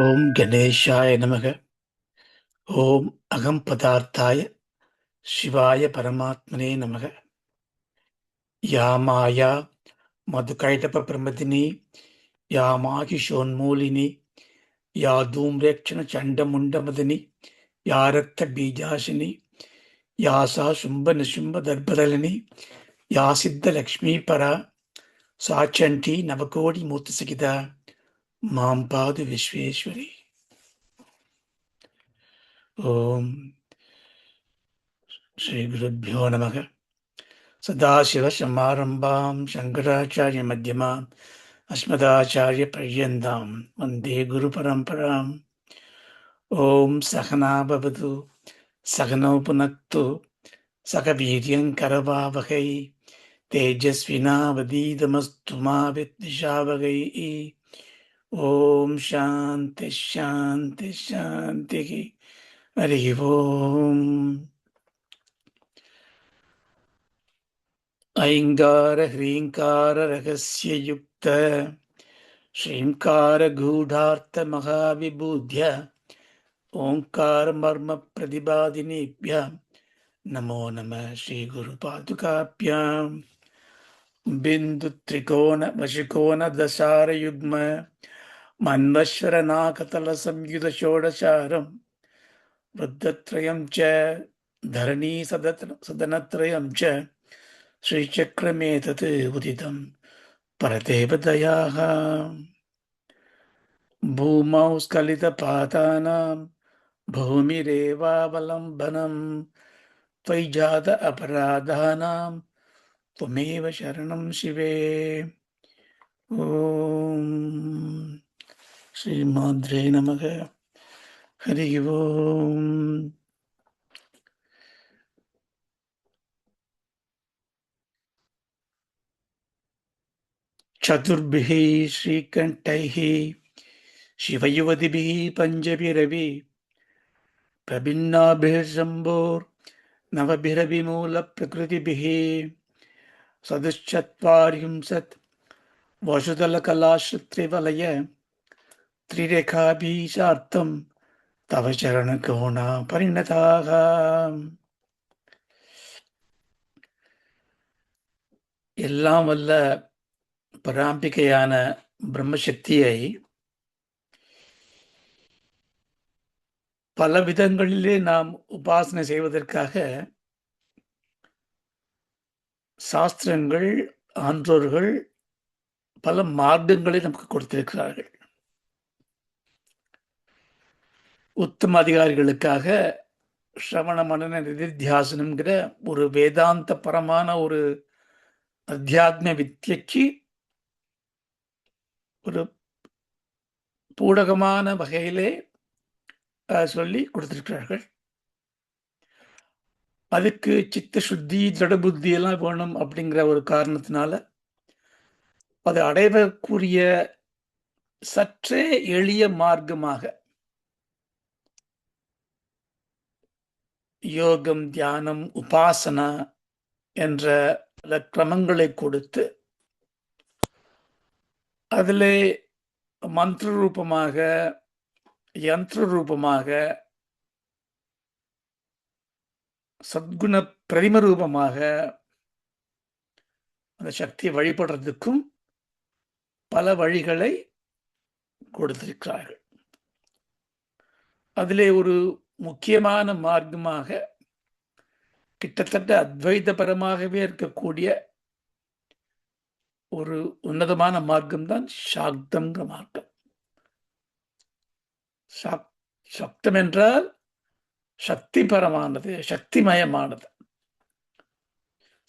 ஓம் கணேஷாய நமக. ஓம் அகம் பதார்த்தாய சிவாய பரமாத்மனே நமக. யா மாயா மதுகைடப பிரமதினி யா மாகிஷோன்மூலினி யா தூம்ரேக்ஷண சண்டமுண்டமதினி யா ரக்த பீஜாசினி யா சா சும்ப நிசும்ப தர்பதலினி யா சித்த லக்ஷ்மீ பரா சாச்சண்டி நவகோடி மூர்த்தி சகிதா மாம் பாது விஸ்வேஸ்வரி. ஓம் ஸ்ரீ குருப்யோ நமக. சதாசிவசமாரம்பாம் சங்கராச்சாரிய மத்தியமாம் அஸ்மதாச்சாரிய பர்யந்தாம் வந்தே குரு பரம்பராம். ஓம் சகனா பவது சகனோ புனக்து சக வீரியங்கரவாவகை தேஜஸ்வினாவதீதமஸ்து மா வித்விஷாவகை. ஓம் சாந்தி ஷாந்தி ஷாந்தி. ஹரி ஓம். ஐங்கார ஹ்ரீங்கார ரகஸ்யயுக்த ஸ்ரீங்கார கூடார்த்த மகாவிபூத்ய ஓங்கார மர்ம பிரதிபாதினேப்ய நமோ நம ஸ்ரீ குரு பாதுகாப்யாம். பிந்து திரிகோண வசிகோண தசார யுக்ம மன்வஸ்வர நாகதல சம்யுத ஷோடசாரம் வத்தத்ரயம் ச தரணீ சதனத்ரயம் ச ஸ்ரீசக்கரமேதத் உதிதம் பரதேவதயாः. பூமௌ ஸ்கலிதபாதானாம் பூமிரேவாவலம்பனம் त्वयि जात अपराधानां त्वमेव शरणं शिवे. ஓம் ஸ்ரீமாத்ரே நமக. ஹரி ஓம். சதுர்பிः ஸ்ரீகண்டைः शिवयुवतिभिः पञ्चभिरवि प्रभिन्नाभिर्शम्भोर् नवभिरविमूलप्रकृतिभिः सदुश्चत्वारिंशत् वसुदलकलाश्रुत्रिवलय त्रिरेखाभीशार्थं तव चरणकोणा परिणताः. எல்லாம் வல்ல பராம்பிகையான பிரம்மசக்தியை பல விதங்களிலே நாம் உபாசனை செய்வதற்காக சாஸ்திரங்கள், ஆன்றோர்கள் பல மார்க்கங்களை நமக்கு கொடுத்திருக்கிறார்கள். உத்தம அதிகாரிகளுக்காக ஸ்ரவண மனன நிதித்தியாசனம்ங்கிற ஒரு வேதாந்த பரமான ஒரு அத்தியாத்ம வித்யக்கு ஒரு பூடகமான வகையிலே சொல்லி கொடுத்திருக்கிறார்கள். அதுக்கு சித்த சுத்தி திட புத்தி எல்லாம் வேணும் அப்படிங்கிற ஒரு காரணத்தினால அதை அடைவக்கூடிய சற்றே எளிய மார்க்கமாக யோகம், தியானம், உபாசனா என்ற பல கிரமங்களை கொடுத்து அதிலே மந்திர ரூபமாக, யந்திர ரூபமாக, சத்குண பிரதிம ரூபமாக அந்த சக்தியை வழிபடுறதுக்கும் பல வழிகளை கொடுத்திருக்கிறார்கள். அதிலே ஒரு முக்கியமான மார்க்கமாக கிட்டத்தட்ட அத்வைதபரமாகவே இருக்கக்கூடிய ஒரு உன்னதமான மார்க்கம் தான் சாக்தம்ங்கிற மார்க்கம். சக்தம் என்றால் சக்திபரமானது, சக்திமயமானது.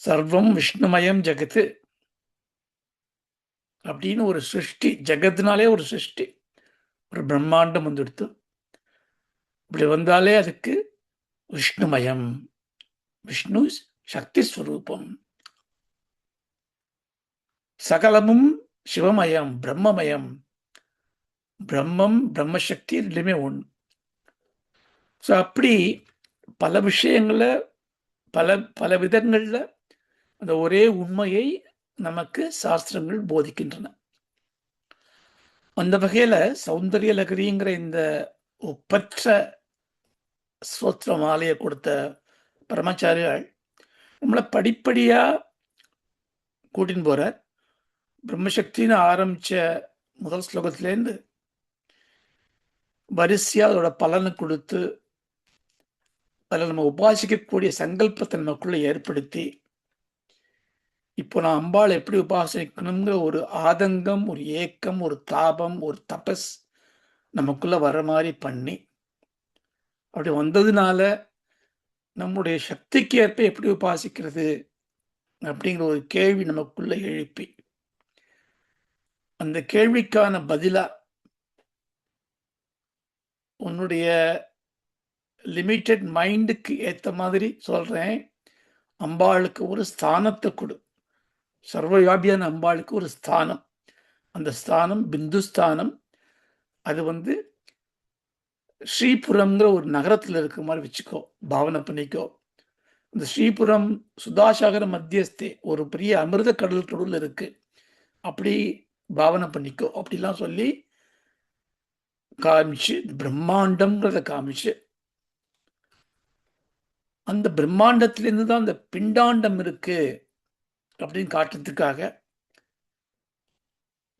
சர்வம் விஷ்ணுமயம் ஜெகத்து அப்படின்னு ஒரு சிருஷ்டி, ஜெகத்னாலே ஒரு சிருஷ்டி, ஒரு பிரம்மாண்டம் வந்துடுத்து. இப்படி வந்தாலே அதுக்கு விஷ்ணுமயம், விஷ்ணு சக்தி ஸ்வரூபம். சகலமும் சிவமயம், பிரம்மமயம். பிரம்மம் பிரம்மசக்தி ரெண்டுமே ஒன்று. ஸோ அப்படி பல விஷயங்களை பல பல விதங்களில் அந்த ஒரே உண்மையை நமக்கு சாஸ்திரங்கள் போதிக்கின்றன. அந்த வகையில சௌந்தரிய லகரிங்கிற இந்த ஒப்பற்ற ஸ்தோத்திர மாலையை கொடுத்த பரமாச்சாரியால் நம்மளை படிப்படியா கூட்டின்னு போறார். பிரம்மசக்தின்னு ஆரம்பிச்ச முதல் ஸ்லோகத்திலேருந்து வரிசையா அதோட பலனை கொடுத்து அதில் நம்ம உபாசிக்கக்கூடிய சங்கல்பத்தை நமக்குள்ள ஏற்படுத்தி இப்போ நான் அம்பாள் எப்படி உபாசிக்கணுங்கிற ஒரு ஆதங்கம், ஒரு ஏக்கம், ஒரு தாபம், ஒரு தபஸ் நமக்குள்ள வர மாதிரி பண்ணி, அப்படி வந்ததுனால நம்முடைய சக்திக்கு ஏற்ப எப்படி உபாசிக்கிறது அப்படிங்கிற ஒரு கேள்வி நமக்குள்ள எழுப்பி, அந்த கேள்விக்கான பதிலா உன்னுடைய லிமிட்டட் மைண்டுக்கு ஏற்ற மாதிரி சொல்றேன், அம்பாளுக்கு ஒரு ஸ்தானத்தை கொடு. சர்வவியாபியான அம்பாளுக்கு ஒரு ஸ்தானம். அந்த ஸ்தானம் பிந்துஸ்தானம். அது ஸ்ரீபுரம்ங்கிற ஒரு நகரத்தில் இருக்கிற மாதிரி வச்சுக்கோ, பாவனை பண்ணிக்கோ. இந்த ஸ்ரீபுரம் சுதாசாகர மத்தியஸ்தே, ஒரு பெரிய அமிர்த கடல் கடல் இருக்கு, அப்படி பாவனை பண்ணிக்கோ. அப்படிலாம் சொல்லி காமிச்சு, பிரம்மாண்டம்ங்கிறத காமிச்சு, அந்த பிரம்மாண்டத்திலிருந்து தான் அந்த பிண்டாண்டம் இருக்கு அப்படின்னு காட்டுறதுக்காக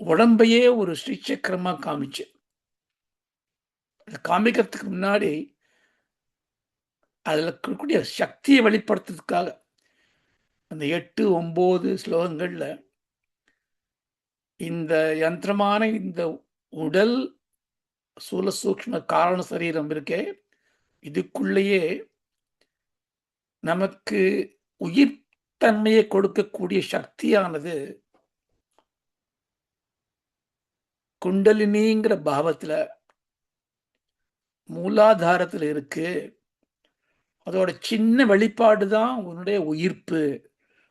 உடம்பையே ஒரு ஸ்ரீசக்கரமா காமிச்சு, காமிக்கிறதுக்கு முன்னாடி அதில் இருக்கக்கூடிய சக்தியை வெளிப்படுத்துறதுக்காக அந்த 8, 9 ஸ்லோகங்கள்ல இந்த யந்திரமான இந்த உடல் சூல சூக்ஷ்ம காரண சரீரம் இருக்கே, இதுக்குள்ளேயே நமக்கு உயிர் தன்மையை கொடுக்கக்கூடிய சக்தியானது குண்டலினிங்கிற பாவத்துல மூலாதாரத்தில் இருக்கு. அதோட சின்ன வெளிப்பாடு தான் உன்னுடைய உயிர்ப்பு.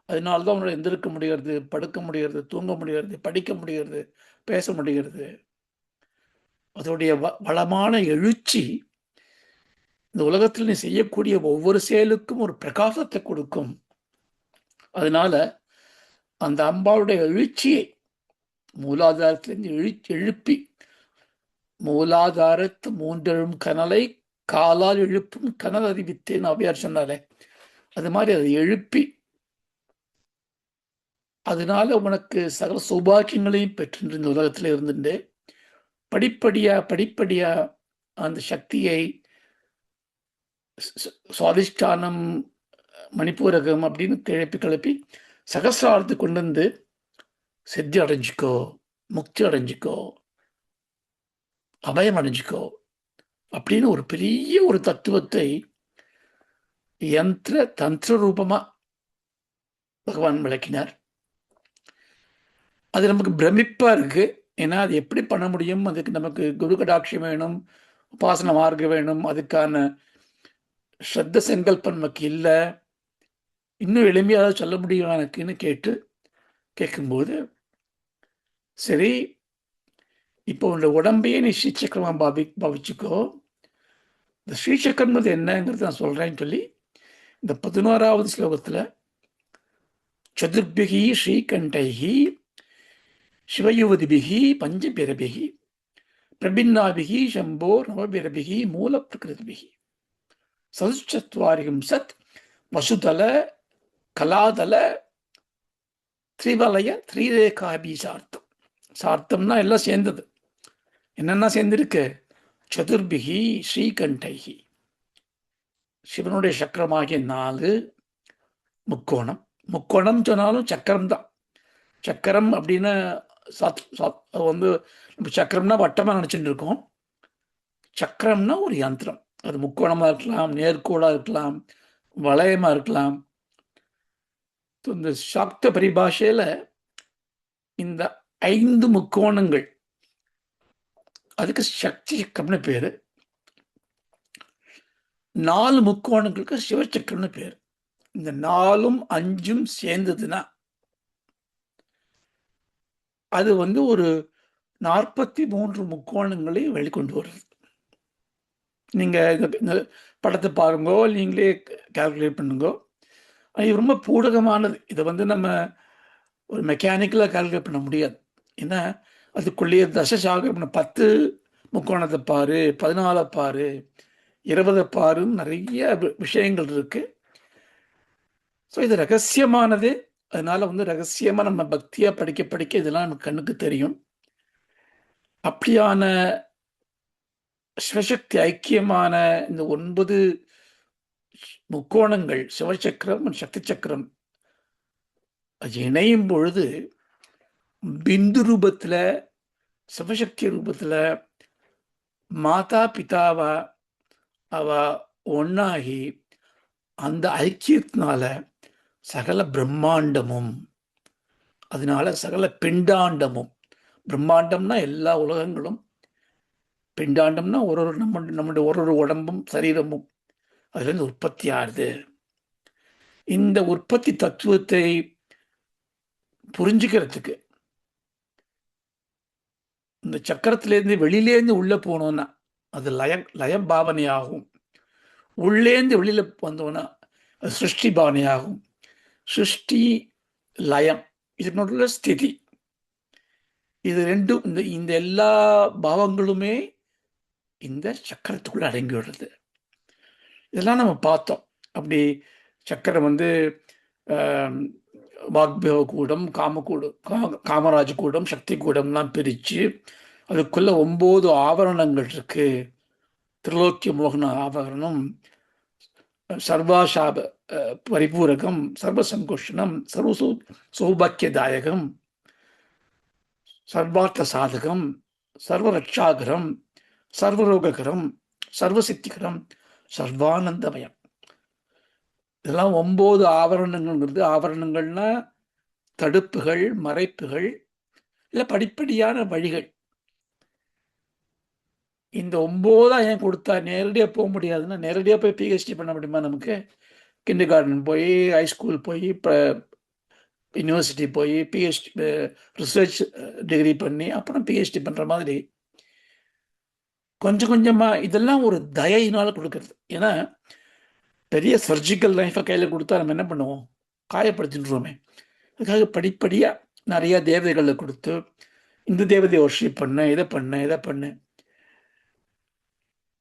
அதனால்தான் உன்னுடைய எந்திருக்க முடிகிறது, படுக்க முடிகிறது, தூங்க முடிகிறது, படிக்க முடிகிறது, பேச முடிகிறது. அதோடைய வளமான எழுச்சி இந்த உலகத்தில் நீ செய்யக்கூடிய ஒவ்வொரு செயலுக்கும் ஒரு பிரகாசத்தை கொடுக்கும். அதனால அந்த அம்பாளுடைய எழுச்சியை மூலாதாரத்திலிருந்து எழுப்பி, மூலாதாரத்து மூன்றெழும் கனலை காலால் எழுப்பும் கனல் அறிவித்தேன் அவ்வையார் சொன்னாலே, அது மாதிரி அதை எழுப்பி, அதனால உனக்கு சகல சௌபாக்கியங்களையும் பெற்று இந்த உலகத்தில் இருந்துட்டு படிப்படியா அந்த சக்தியை சுவாதிஷ்டானம் மணிப்பூரகம் அப்படின்னு கிளப்பி சகசிரார்த்து கொண்டு வந்து சித்தி அடைஞ்சிக்கோ, முக்தி அடைஞ்சிக்கோ, அபயம் அடைஞ்சிக்கோ அப்படின்னு ஒரு பெரிய ஒரு தத்துவத்தை யந்திர தந்திர ரூபமா பகவான் விளக்கினார். அது நமக்கு பிரமிப்பா இருக்கு. ஏன்னா அது எப்படி பண்ண முடியும்? அதுக்கு நமக்கு குரு கடாட்சியம் வேணும், உபாசன மார்க்கம் வேணும், அதுக்கான ஸ்ரத்த சங்கல்பம் நமக்கு இல்லை. இன்னும் எளிமையாக சொல்ல முடியும் எனக்குன்னு கேட்கும்போது, சரி இப்போ உன்னோட உடம்பையே நீ ஸ்ரீசக்கரமா பாவிச்சுக்கோ. இந்த ஸ்ரீசக்கரம் என்னங்கிறது நான் சொல்றேன்னு சொல்லி இந்த 11வது ஸ்லோகத்துல சதுர்பிகி ஸ்ரீகண்டைகி சிவயுவதிபிகி பஞ்சபிரபிகி பிரபின்னாபிகி சம்போ நவபிரபிகி மூல பிரகிருதிபிகி சதுச்சத்வாரிகம் சத் வசுதல கலாதல திரிவலய திரிரேகாபி சார்த்தம். சார்த்தம்னா எல்லாம் சேர்ந்தது. என்னென்ன சேர்ந்திருக்கு? சதுர்பிகி ஸ்ரீகண்டைகி, சிவனுடைய சக்கரமாகிய 4 முக்கோணம். முக்கோணம் சொன்னாலும் சக்கரம் தான். சக்கரம் அப்படின்னு நம்ம சக்கரம்னா வட்டமாக நினச்சிட்டு இருக்கோம். சக்கரம்னா ஒரு யந்திரம். அது முக்கோணமாக இருக்கலாம், நேர்கோடாக இருக்கலாம், வளையமாக இருக்கலாம். இந்த சாக்த பரிபாஷையில இந்த 5 முக்கோணங்கள், அதுக்கு சக்தி சக்கரம்னு பேரு. 4 முக்கோணங்களுக்கு சிவச்சக்கரம்னு பேரு. இந்த 4ம் 5ம் சேர்ந்ததுன்னா அது ஒரு 43 முக்கோணங்களை வெளிக்கொண்டு வருது. நீங்க இந்த படத்தை பாருங்கோ, நீங்களே கால்குலேட் பண்ணுங்கோ. இது ரொம்ப பூடகமானது. இதை நம்ம ஒரு மெக்கானிக்கலாக கால்குலேட் பண்ண முடியாது. ஏன்னா அதுக்குள்ளேயே தசசாகரம் 10 முக்கோணத்தை பாரு, 14 பாரு, 20 பாருன்னு நிறைய விஷயங்கள் இருக்கு. ஸோ இது ரகசியமானது. அதனால வந்து ரகசியமா நம்ம பக்தியா படிக்க படிக்க இதெல்லாம் நமக்கு கண்ணுக்கு தெரியும். அப்படியான சிவசக்தி ஐக்கியமான இந்த 9 முக்கோணங்கள், சிவசக்கரம், சக்தி சக்கரம், அது இணையும் பொழுது பிந்து ரூபத்துல, சிவசக்தி ரூபத்துல மாதா பிதாவா அவ ஒன்னாகி அந்த ஐக்கியத்தினால சகல பிரம்மாண்டமும், அதனால சகல பிண்டாண்டமும், பிரம்மாண்டம்னா எல்லா உலகங்களும், பிண்டாண்டம்னா ஒரு ஒரு நம்முடைய ஒரு உடம்பும் சரீரமும் அதுல இருந்து உற்பத்தி ஆகுது. இந்த உற்பத்தி தத்துவத்தை புரிஞ்சுக்கிறதுக்கு இந்த சக்கரத்திலேருந்து வெளியிலேருந்து உள்ள போனோம்னா அது லயம் பாவனையாகும். உள்ளேந்து வெளியில வந்தோம்னா அது சிருஷ்டி பாவனையாகும். சிருஷ்டி லயம் இதனுள்ள ஸ்திதி, இது ரெண்டும் இந்த இந்த எல்லா பாவங்களுமே இந்த சக்கரத்துக்குள்ள அடங்கி விடுறது. இதெல்லாம் நம்ம பார்த்தோம். அப்படி சக்கரம் வந்து வாக்பேவ கூடம், காமக்கூடம், காமராஜ கூடம், சக்தி கூடம்லாம் பிரித்து அதுக்குள்ள 9 ஆவரணங்கள் இருக்கு. திரிலோக்கிய மோகன ஆவரணம், சர்வாசாப பரிபூரகம், சர்வசங்கோஷனம், சௌபாக்கியதாயகம், சர்வார்த்த சாதகம், சர்வரட்சாகரம், சர்வரோககரம், சர்வசித்திகரம், சர்வானந்தமயம். இதெல்லாம் 9 ஆவரணங்கள்ங்கிறது. ஆவரணங்கள்னா தடுப்புகள், மறைப்புகள், இல்லை படிப்படியான வழிகள். இந்த 9 ஏன் கொடுத்தா? நேரடியாக போக முடியாதுன்னா, நேரடியாக போய் பிஹெச்டி பண்ண முடியுமா? நமக்கு கிண்டர் கார்டன் போய், ஹைஸ்கூல் போய், இப்போ யூனிவர்சிட்டி போய் பிஹெச்டி ரிசர்ச் டிகிரி பண்ணி அப்புறம் பிஹெச்டி பண்ணுற மாதிரி கொஞ்சம் கொஞ்சமாக இதெல்லாம் ஒரு தயையினால் கொடுக்கறது. ஏன்னா பெரிய சர்ஜிக்கல் லைஃப்பை கையில் கொடுத்தா நம்ம என்ன பண்ணுவோம்? காயப்படுத்தின்றோமே. அதுக்காக படிப்படியாக நிறைய தேவதைகளை கொடுத்து இந்த தேவதையை வர்ஷிப் பண்ண, இதை பண்ண, இதை பண்ண.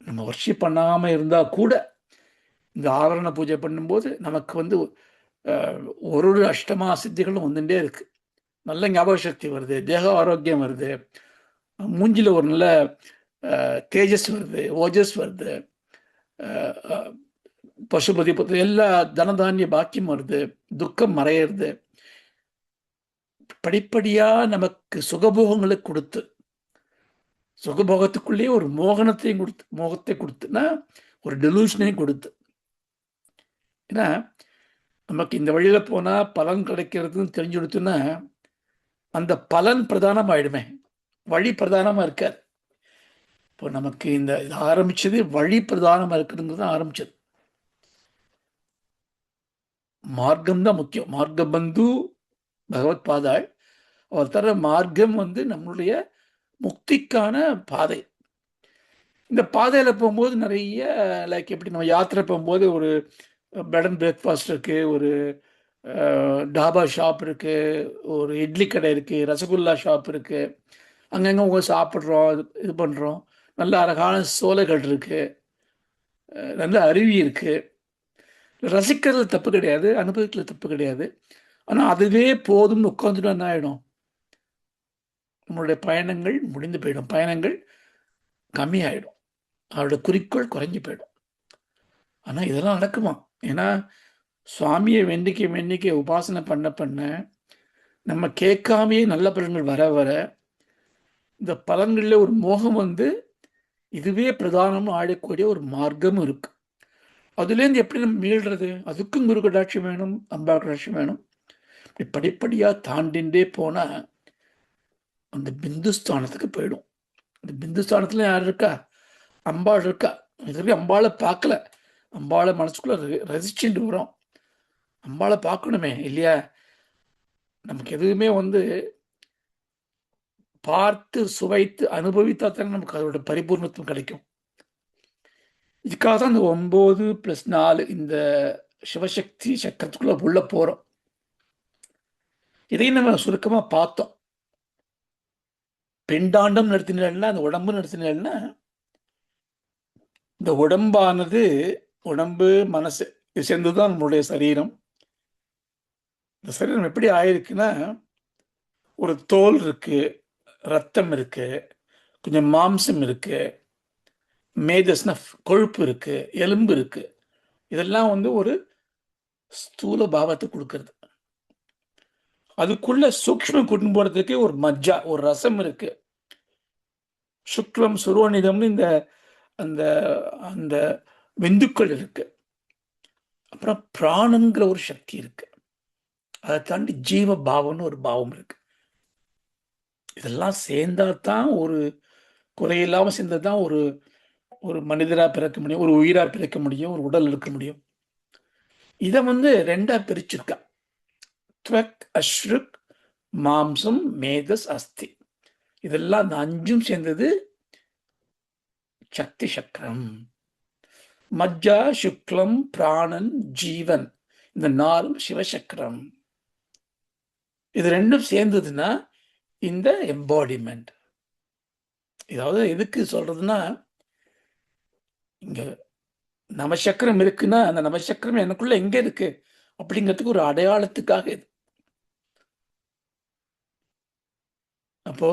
நம்ம வர்ஷிப் பண்ணாமல் இருந்தால் கூட இந்த ஆவரண பூஜை பண்ணும்போது நமக்கு வந்து ஒரு ஒரு அஷ்டமா சித்திகளும் வந்துட்டே இருக்கு. நல்ல ஞாபக சக்தி வருது, தேக ஆரோக்கியம் வருது, மூஞ்சில ஒரு நல்ல தேஜஸ் வருது, ஓஜஸ் வருது, பசுபதி எல்லா தனதானிய பாக்கியம் வருது, துக்கம் மறையிறது. படிப்படியா நமக்கு சுகபோகங்களை கொடுத்து, சுகபோகத்துக்குள்ளேயே ஒரு மோகனத்தையும் கொடுத்து, மோகத்தை கொடுத்துனா ஒரு டெலூஷனையும் கொடுத்து. ஏன்னா நமக்கு இந்த வழியில போனா பலன் கிடைக்கிறதுன்னு தெரிஞ்சு கொடுத்துன்னா அந்த பலன் பிரதானம் ஆயிடுமே, வழி பிரதானமா இருக்காது. இப்போ நமக்கு இந்த இது ஆரம்பிச்சது வழி பிரதானமா இருக்குதுங்கிறது ஆரம்பிச்சது. மார்க்கம் தான் முக்கியம். மார்க்க பந்து பகவத் பாதாள் அவர் தர மார்க்கம் வந்து நம்மளுடைய முக்திக்கான பாதை. இந்த பாதையில போகும்போது நிறைய லைக் எப்படி நம்ம யாத்திரை போகும்போது ஒரு பெட் அண்ட் பிரேக்ஃபாஸ்ட் இருக்கு, ஒரு டாபா ஷாப் இருக்கு, ஒரு இட்லி கடை இருக்கு, ரசகுல்லா ஷாப் இருக்கு, அங்கங்கே உங்க சாப்பிட்றோம், இது பண்ணுறோம். நல்ல அழகான சோலைகள் இருக்கு, நல்ல அருவி இருக்கு. ரசிக்கிறதுல தப்பு கிடையாது, அனுபவத்தில் தப்பு கிடையாது. ஆனால் அதுவே போதும்னு உட்காந்துட்டு என்ன ஆகிடும்? நம்மளுடைய பயணங்கள் முடிந்து போயிடும், பயணங்கள் கம்மியாயிடும், அவரோட குறிக்கோள் குறைஞ்சி போயிடும். ஆனால் இதெல்லாம் நடக்குமா? ஏன்னா சுவாமியை வெண்ணிக்கை உபாசனை பண்ண பண்ண நம்ம கேட்காமையே நல்ல பலன்கள் வர வர இந்த பலன்களில் ஒரு மோகம் வந்து இதுவே பிரதானம் ஆடக்கூடிய ஒரு மார்க்கம் இருக்கு. அதுலேருந்து எப்படி நம்ம மீள்றது? அதுக்கும் குரு கடாட்சியம் வேணும், அம்பா கடாட்சியம் வேணும். இப்படி படிப்படியாக தாண்டின்றே போனால் அந்த பிந்துஸ்தானத்துக்கு போயிடும். அந்த பிந்துஸ்தானத்தில் யார் இருக்கா? அம்பாள் இருக்கா. இதுவே அம்பாளை பார்க்கல, அம்பாளை மனசுக்குள்ள ரசிச்சுட்டு வரோம். அம்பாளை பார்க்கணுமே இல்லையா? நமக்கு எதுவுமே வந்து பார்த்து சுவைத்து அனுபவித்தா தானே நமக்கு அதோட பரிபூர்ணத்துவம் கிடைக்கும். இதுக்காக தான் இந்த 9+4 இந்த சிவசக்தி சக்கரத்துக்குள்ள உள்ள போறோம். இதையும் நம்ம சுருக்கமா பார்த்தோம். பிண்டாண்டம் நடத்தினா அந்த உடம்பு நடத்தினா இந்த உடம்பானது உடம்பு மனசு இது சேர்ந்துதான் நம்மளுடைய சரீரம். இந்த சரீரம் எப்படி ஆயிருக்குன்னா, ஒரு தோல் இருக்கு, ரத்தம் இருக்கு, கொஞ்சம் மாம்சம் இருக்கு, மேதஸ்னா கொழுப்பு இருக்கு, எலும்பு இருக்கு. இதெல்லாம் ஒரு ஸ்தூல பாவத்தை கொடுக்கறது. அதுக்குள்ள சூக்ஷ்மம் கொண்டு போறதுக்கு ஒரு மஜ்ஜா, ஒரு ரசம் இருக்கு. சுக்லம் சுரோனிதம்னு இந்த அந்த அந்த விந்துக்கள் இருக்கு. அப்புறம் பிராணங்கிற ஒரு சக்தி இருக்கு. அதை தாண்டி ஜீவ பாவம்னு ஒரு பாவம் இருக்கு. இதெல்லாம் சேர்ந்தா தான் ஒரு குறையில்லாம சேர்ந்தா தான் ஒரு ஒரு மனிதரா பிறக்க முடியும், ஒரு உயிரா பிறக்க முடியும், ஒரு உடல் இருக்க முடியும். இதை ரெண்டா பிரிச்சிருக்கா. துவக் அஸ்ருக் மாம்சம் மேதஸ் அஸ்தி. இதெல்லாம் அந்த அஞ்சும் சேர்ந்தது சக்தி சக்கரம். மஜ்ஜா சுக்லம் பிராணன் ஜீவன், இந்த நாலும் சிவசக்கரம். இது ரெண்டும் சேர்ந்ததுன்னா இந்த எம்பாடிமெண்ட். இதாவது எதுக்கு சொல்றதுன்னா, இங்க நவசக்கரம் இருக்குன்னா அந்த நவசக்கரம் எனக்குள்ள எங்க இருக்கு அப்படிங்கிறதுக்கு ஒரு அடையாளத்துக்காக இது. அப்போ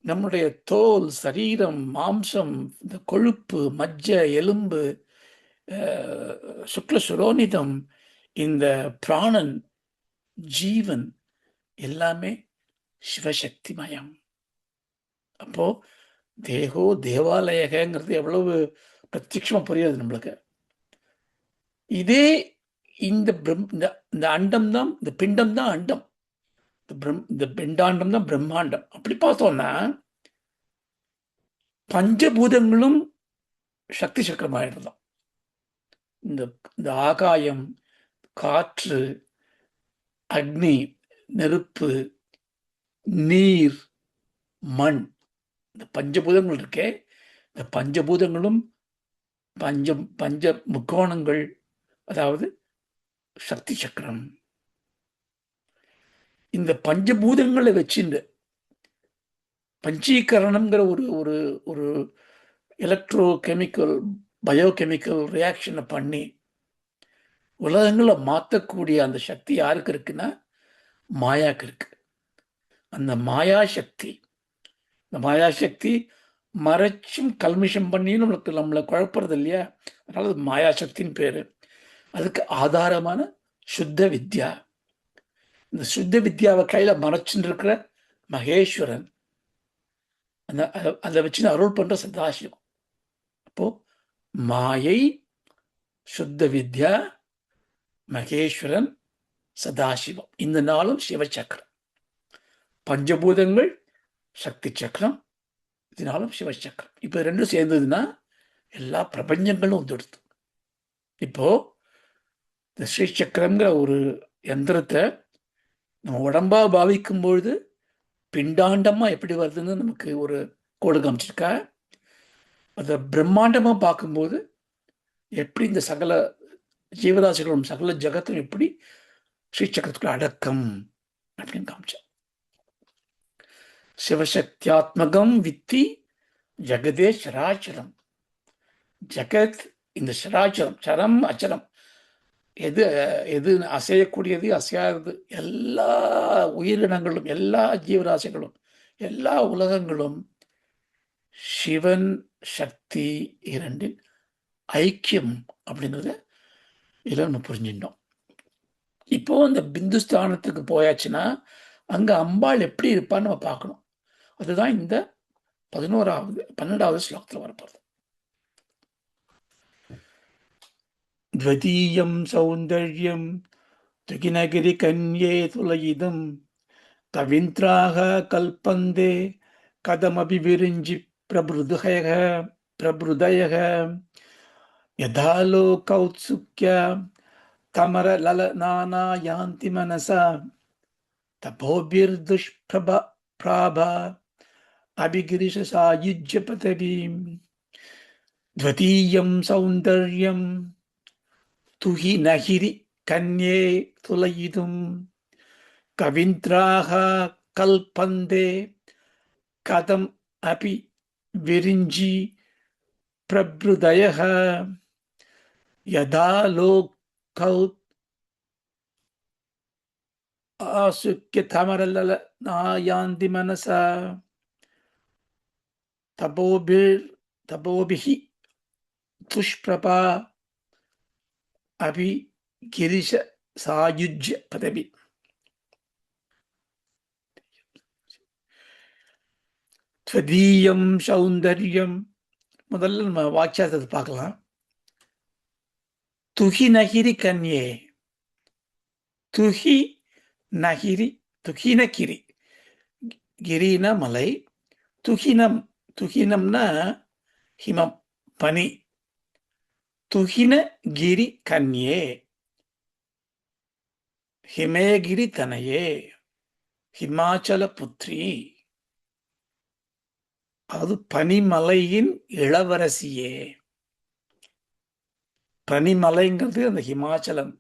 நம்முடைய தோல், சரீரம், மாம்சம், இந்த கொழுப்பு, மஜ்ஜ, எலும்பு, சுக்ல சுரோனிதம், இந்த பிராணன், ஜீவன் எல்லாமே சிவசக்தி மயம். அப்போ தேகோ தேவாலயங்கிறது எவ்வளவு பிரத்யட்சமா புரியாது நம்மளுக்கு. இதே இந்த இந்த அண்டம் தான், இந்த பிண்டம் தான் அண்டம், இந்த பிண்டாண்டம் தான் பிரம்மாண்டம். அப்படி பார்த்தோம்னா பஞ்சபூதங்களும் சக்தி சக்கரமாயிடுதான். இந்த இந்த ஆகாயம், காற்று, அக்னி, நெருப்பு, நீர், மண், இந்த பஞ்சபூதங்கள் இருக்கே, இந்த பஞ்சபூதங்களும் பஞ்ச முக்கோணங்கள், அதாவது சக்தி சக்கரம். இந்த பஞ்சபூதங்களை வச்சுண்டு பஞ்சீகரணம்ங்கிற ஒரு ஒரு ஒரு எலக்ட்ரோ கெமிக்கல் பயோகெமிக்கல் ரியாக்ஷனை பண்ணி உலகங்களை மாற்றக்கூடிய அந்த சக்தி யாருக்கு இருக்குன்னா மாயாக்கு இருக்கு. அந்த மாயாசக்தி, இந்த மாயாசக்தி மறைச்சும் கல்மிஷம் பண்ணியும் நம்மளை குழப்பறது இல்லையா, அதனால அது மாயாசக்தின்னு பேரு. அதுக்கு ஆதாரமான சுத்த வித்யா. இந்த சுத்த வித்யாவை கையில மறைச்சுட்டு இருக்கிற மகேஸ்வரன், அந்த அதை வச்சு அருள் பண்ற சதாசிவம். அப்போ மாயை, சுத்த வித்யா, மகேஸ்வரன், சதாசிவம், இந்த நாளும் சிவசக்கரம். பஞ்சபூதங்கள் சக்தி சக்கரம், இதனாலும் சிவசக்கரம். இப்ப ரெண்டும் சேர்ந்ததுன்னா எல்லா பிரபஞ்சங்களும் வந்துடுது. இப்போ இந்த ஸ்ரீசக்கரம்ங்கிற ஒரு யந்திரத்தை நம்ம உடம்பா பாவிக்கும் பொழுது பிண்டாண்டமா எப்படி வருதுன்னு நமக்கு ஒரு கோடு காமிச்சிருக்கா. அதை பிரம்மாண்டமா பார்க்கும்போது எப்படி இந்த சகல ஜீவராசிகளும் சகல ஜகத்தும் எப்படி ஸ்ரீசக்கரத்துக்குள்ள அடக்கம் அப்படின்னு காமிச்சேன். சிவசக்தியாத்மகம் வித்தி ஜெகதே சராச்சரம். ஜெகத், இந்த சராச்சரம், சரம் அச்சரம், எது எது அசையக்கூடியது அசையாதது, எல்லா உயிரினங்களும், எல்லா ஜீவராசிகளும், எல்லா உலகங்களும் சிவன் சக்தி இரண்டின் ஐக்கியம் அப்படிங்கிறத இதில் நம்ம புரிஞ்சிட்டோம். இப்போ இந்த பிந்துஸ்தானத்துக்கு போயாச்சுன்னா அங்க அம்பாள் எப்படி இருப்பான்னு நம்ம பார்க்கணும். அதுதான் இந்த 12வது ஸ்லோகத்தில் வரப்போறது. द्वितीयं सौन्दर्यं त्रिगिनगिरि कन्ये तुलयिदं कविन्त्राः कल्पन्ते कथमपि विरिञ्चि प्रबृदयः यथा लोकौत्सुक्य कमरललनाना यान्ति मनसा तपोभिर्दुष्प्रभा अभिगिरिशसायुज्य पदवीं द्वितीयं सौन्दर्यं तुहि नहिरि कन्ये तुलयितुं कविन्त्राः कल्पन्ते கதம் அபி விரிஞ்சி பிரபுதயः யதா லோகௌ ஆசுக்கிய தமரலல நாயாந்தி மனசா தபோபிஹி துஷ்பிரபா அபி கிரிஷ சாயுஜ்ய பதவி. ஸ்வதீயம் சௌந்தர்யம். முதல்ல நம்ம வாக்கியார்த்தத்தை பார்க்கலாம். துஹி நகிரி கன்யே, துஹி நகிரி, துஹின கிரி, கிரின மலை, துஹினம், துஹினம்னா ஹிமம், பனி. துஹின கிரி கன்யே, ஹிமேகிரி தனையே, ஹிமாச்சல புத்ரி, அது பனிமலையின் இளவரசியே. பனிமலைங்கிறது அந்த ஹிமாச்சலம்.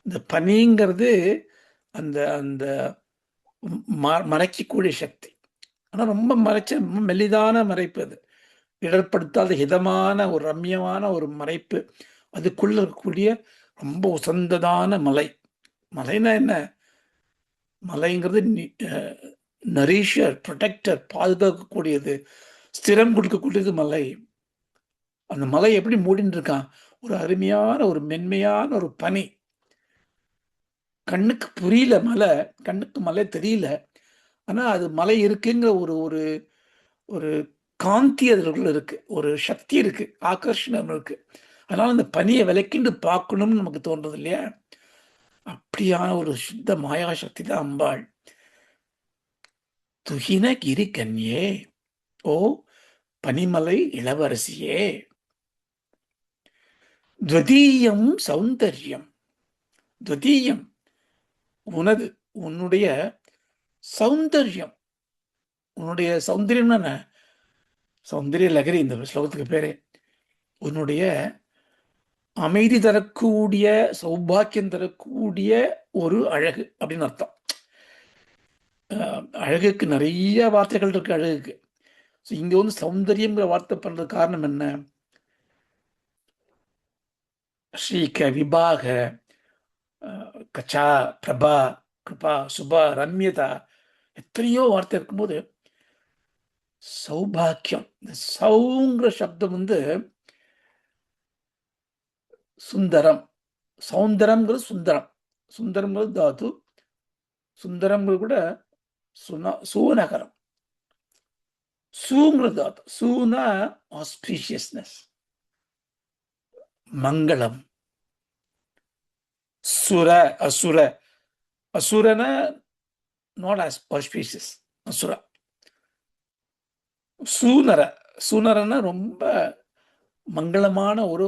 இந்த பனிங்கிறது அந்த அந்த மறைக்கக்கூடிய சக்தி. ஆனால் ரொம்ப மறைச்ச மெல்லிதான மறைப்பு. அது இடர்படுத்தாத ஹிதமான ஒரு ரம்யமான ஒரு மறைப்பு. அதுக்குள்ள இருக்கக்கூடிய ரொம்ப உசந்ததான மலை. மலைனா என்ன? மலைங்கிறது நரீஷர், ப்ரொடெக்டர், பாதுகாக்கக்கூடியது, ஸ்திரம் கொடுக்கக்கூடியது மலை. அந்த மலை எப்படி மூடின்னு இருக்கான்? ஒரு அருமையான ஒரு மென்மையான ஒரு பனி. கண்ணுக்கு புரியல மலை, கண்ணுக்கு மலை தெரியல. ஆனா அது மலை இருக்குங்கிற ஒரு ஒரு ஒரு காந்தி அதுக்குள்ள இருக்கு, ஒரு சக்தி இருக்கு, ஆகர்ஷணம் இருக்கு. அதனால அந்த பனியை விளக்கிண்டு பார்க்கணும்னு நமக்கு தோன்றது இல்லையா? அப்படியான ஒரு சுத்த மாயா சக்தி தான் அம்பாள். துகின கிரி கன்யே, ஓ பனிமலை இளவரசியே. துவதீயம் சௌந்தர்யம், துவதீயம் உனது, உன்னுடைய சௌந்தர்யம். உன்னுடைய சௌந்தரியம்னா என்ன? சௌந்தரிய லகரி இந்த ஸ்லோகத்துக்கு பேரு. உன்னுடைய அமைதி தரக்கூடிய, சௌபாக்கியம் தரக்கூடிய ஒரு அழகு அப்படின்னு அர்த்தம். அழகுக்கு நிறைய வார்த்தைகள் இருக்கு அழகுக்கு. ஸோ இங்க வந்து சௌந்தரியங்கிற வார்த்தை பண்றது காரணம் என்ன? ஸ்ரீக, விபாக, கச்சா, பிரபா, கிருபா, சுபா, ரம்யதா, எத்தனையோ வார்த்தை இருக்கும்போது சௌபாக்கியம். இந்த சௌங்கிற சப்தம் வந்து சுந்தரம். சௌந்தரம்ங்கிறது சுந்தரம், சுந்தரம்ங்கிறது தாது, சுந்தரம்ங்கிறது கூட சூநகரம். சூங்கிறது தாது. சூனா ஆஸ்பீஷியஸ்னஸ், மங்களம். சுர, அசுர, அசுரன நாட் ஆஸ்பீஷியஸ், அசுர. சூனர, சூனரன்னா ரொம்ப மங்களமான ஒரு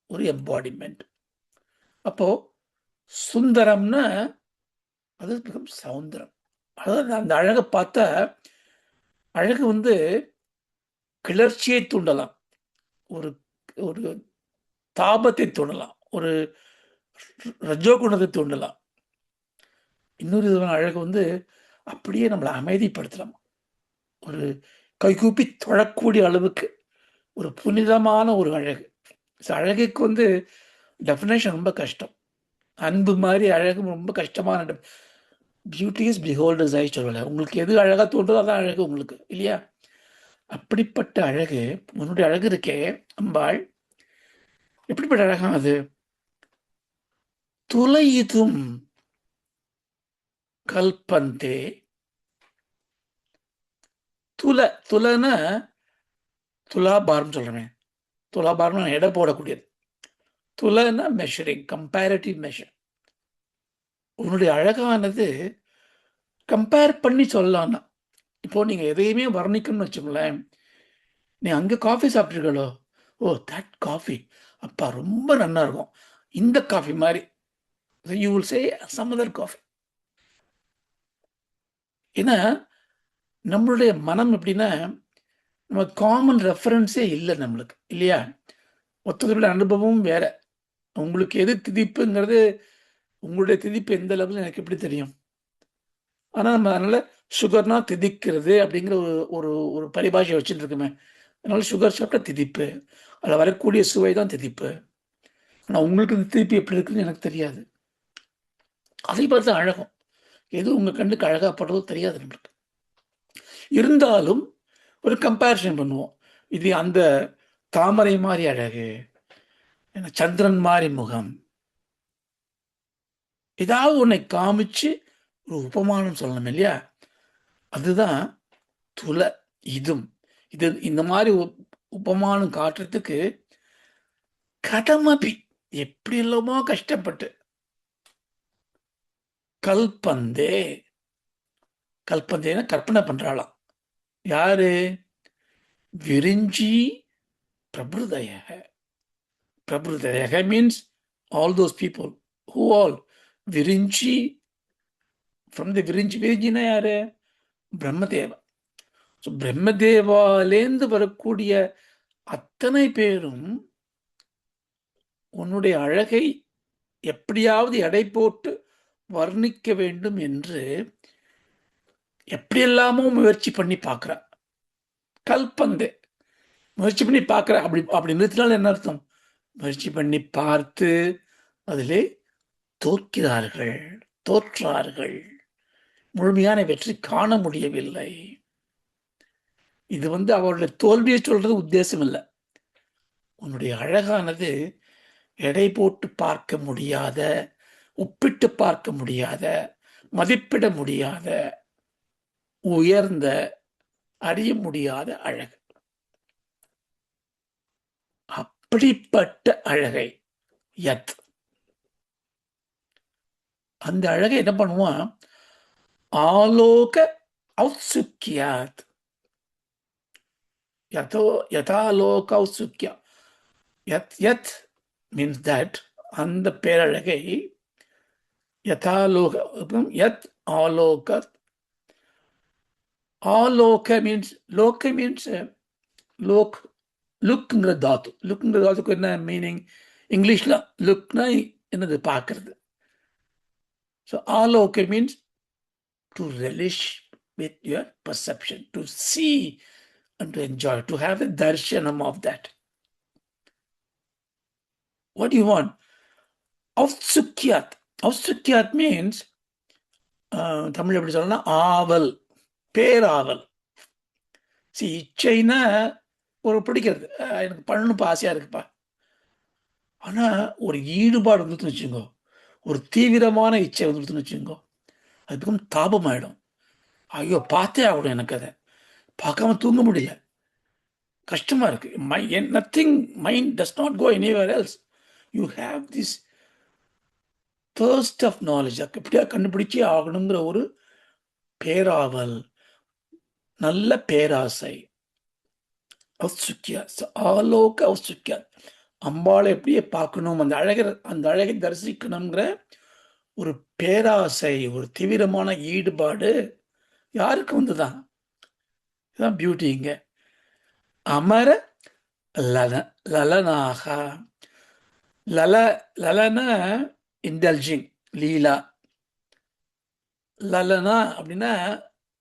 ஒரு எம்பாடிமெண்ட். அப்போ சுந்தரம்னா அது சௌந்தரம். அதாவது அந்த அழகை பார்த்தா, அழகு வந்து கிளர்ச்சியை தூண்டலாம், ஒரு ஒரு தாபத்தை தூண்டலாம், ஒரு ரஜோகுணத்தை தூண்டலாம். இன்னொரு விதமான அழகு வந்து அப்படியே நம்மளை அமைதிப்படுத்தலாம். ஒரு கைகூப்பி தொழக்கூடிய அளவுக்கு ஒரு புனிதமான ஒரு அழகு. அழகுக்கு வந்து டெஃபினேஷன் ரொம்ப கஷ்டம். அன்பு மாதிரி அழகு ரொம்ப கஷ்டமான. பியூட்டி இஸ் பிஹோல்டர்ஸ் ஐ சொல்லலை. உங்களுக்கு எது அழகாக தோன்றதோ அதான் அழகு உங்களுக்கு, இல்லையா? அப்படிப்பட்ட அழகு, உன்னுடைய அழகு இருக்கே அம்பாள், எப்படிப்பட்ட அழகா அது? துளையுதும் கல்பந்தே. துலனா துலாபாரம் சொல்றேன். துலாபாரம் எடை போடக்கூடியது. Tulana measuring, comparative measure. உன்னுடைய அழகானது கம்பேர் பண்ணி சொல்லலாம்னா, இப்போ நீங்க எதையுமே வர்ணிக்கணும்னு வச்சுங்களேன். நீ அங்கே காஃபி சாப்பிட்ருக்கலோ, ஓ தட் காஃபி அப்பா ரொம்ப நல்லா இருக்கும், இந்த காஃபி மாதிரி. You will say some other coffee. ஏன்னா நம்மளுடைய மனம் எப்படின்னா, நம்ம காமன் ரெஃபரன்ஸே இல்லை நம்மளுக்கு, இல்லையா? ஒருத்தருடைய அனுபவம் வேற. உங்களுக்கு எது திதிப்புங்கிறது, உங்களுடைய திதிப்பு எந்த லெவலில் எனக்கு எப்படி தெரியும்? ஆனால் நம்ம அதனால சுகர்னா திதிக்கிறது அப்படிங்கிற ஒரு ஒரு ஒரு பரிபாஷை வச்சுட்டு இருக்குமே. அதனால சுகர் சாப்பிட்டா திதிப்பு, அதில் வரக்கூடிய சுவை தான் திதிப்பு. ஆனால் உங்களுக்கு இந்த திதிப்பு எப்படி இருக்குன்னு எனக்கு தெரியாது. அதை பார்த்து அழகும், எது உங்கள் கண்ணுக்கு அழகாக படுறதோ தெரியாது நம்மளுக்கு. இருந்தாலும் ஒரு கம்பேரிசன் பண்ணுவோம். இது அந்த தாமரை மாதிரி அழகு, சந்திரன் மாதிரி முகம், ஏதாவது உன்னை காமிச்சு ஒரு உபமானம் சொல்லணும் இல்லையா? அதுதான் துல இதும். இது இந்த மாதிரி உபமானம் காட்டுறதுக்கு கடமபி எப்படி இல்லாமோ கஷ்டப்பட்டு கல்பந்தே, கல்பந்தேன கற்பனை பண்றாளாம். யாரு? விரிஞ்சி பிரபுதய. பிரபுதய means all those people. Who all? Virinchi, from the Virinchi. விரிஞ்சினா யாரு? பிரம்மதேவா. ஸோ பிரம்மதேவாலேந்து வரக்கூடிய அத்தனை பேரும் உன்னுடைய அழகை எப்படியாவது எடை போட்டு வர்ணிக்க வேண்டும் என்று எப்படியெல்லாமோ முயற்சி பண்ணி பார்க்குறா. கல்பந்தே, முயற்சி பண்ணி பார்க்குறா. அப்படி அப்படி நிறுத்தினாலும் என்ன அர்த்தம்? முயற்சி பண்ணி பார்த்து அதிலே தோற்கிறார்கள், தோற்றார்கள், முழுமையான வெற்றி காண முடியவில்லை. இது அவருடைய தோல்வியை சொல்றது உத்தேசம் இல்லை. உன்னுடைய அழகானது எடை போட்டு பார்க்க முடியாத, ஒப்பிட்டு பார்க்க முடியாத, மதிப்பிட முடியாத, உயர்ந்த, அறிய முடியாத அழகு. அப்படிப்பட்ட அழகை யத், அந்த அழகை என்ன பண்ணுவான்? ஆலோக ஔத்சுக்கியாத். யதாலோக ஔத்சுக்கியா. யத் யத் மீன்ஸ் தட், அந்த பேரழகை யதாலோக, யத் ஆலோக. ஆலோக மீன்ஸ், லோக மீன்ஸ் லோக், லுக்ங்கிற தாத்து. லுக்ங்கிற தாத்துக்கு என்ன மீனிங்? இங்கிலீஷ்ல லுக்னா என்னது? பார்க்கறது. ஸோ ஆலோக means to relish with your perception, to see and to enjoy, to have a darshanam of that. What do you want? Avsukyat. Avsukyat means, Tamil எப்படி சொல்லலாம்? ஆவல், பேராவல். சி, இச்சைன்னா ஒரு பிடிக்கிறது, எனக்கு பண்ணணும்ப்பா, ஆசையா இருக்குப்பா. ஆனா ஒரு ஈடுபாடு வந்துட்டுன்னு வச்சுக்கோ, ஒரு தீவிரமான இச்சை வந்துட்டுன்னு வச்சுக்கோ, அது மிகவும் தாபமாயிடும். ஐயோ பார்த்தே ஆகணும், எனக்கு அதை பார்க்காம தூங்க முடியல, கஷ்டமா இருக்கு. Nothing, mind does not go anywhere else. You have this thirst of knowledge. எப்படியா கண்டுபிடிச்சே ஆகணுங்கிற ஒரு பேராவல், நல்ல பேராசை. ஔத்சுக்கியா, ஆலோக ஔத்சுக்கியா. அம்பாளை எப்படியே பார்க்கணும், அந்த அழகை தரிசிக்கணுங்கிற ஒரு பேராசை, ஒரு தீவிரமான ஈடுபாடு யாருக்கு வந்துதான்? இதுதான் பியூட்டி இங்க. அமர லலனாக. லலன இன்டல்ஜிங், லீலா. லலனா அப்படின்னா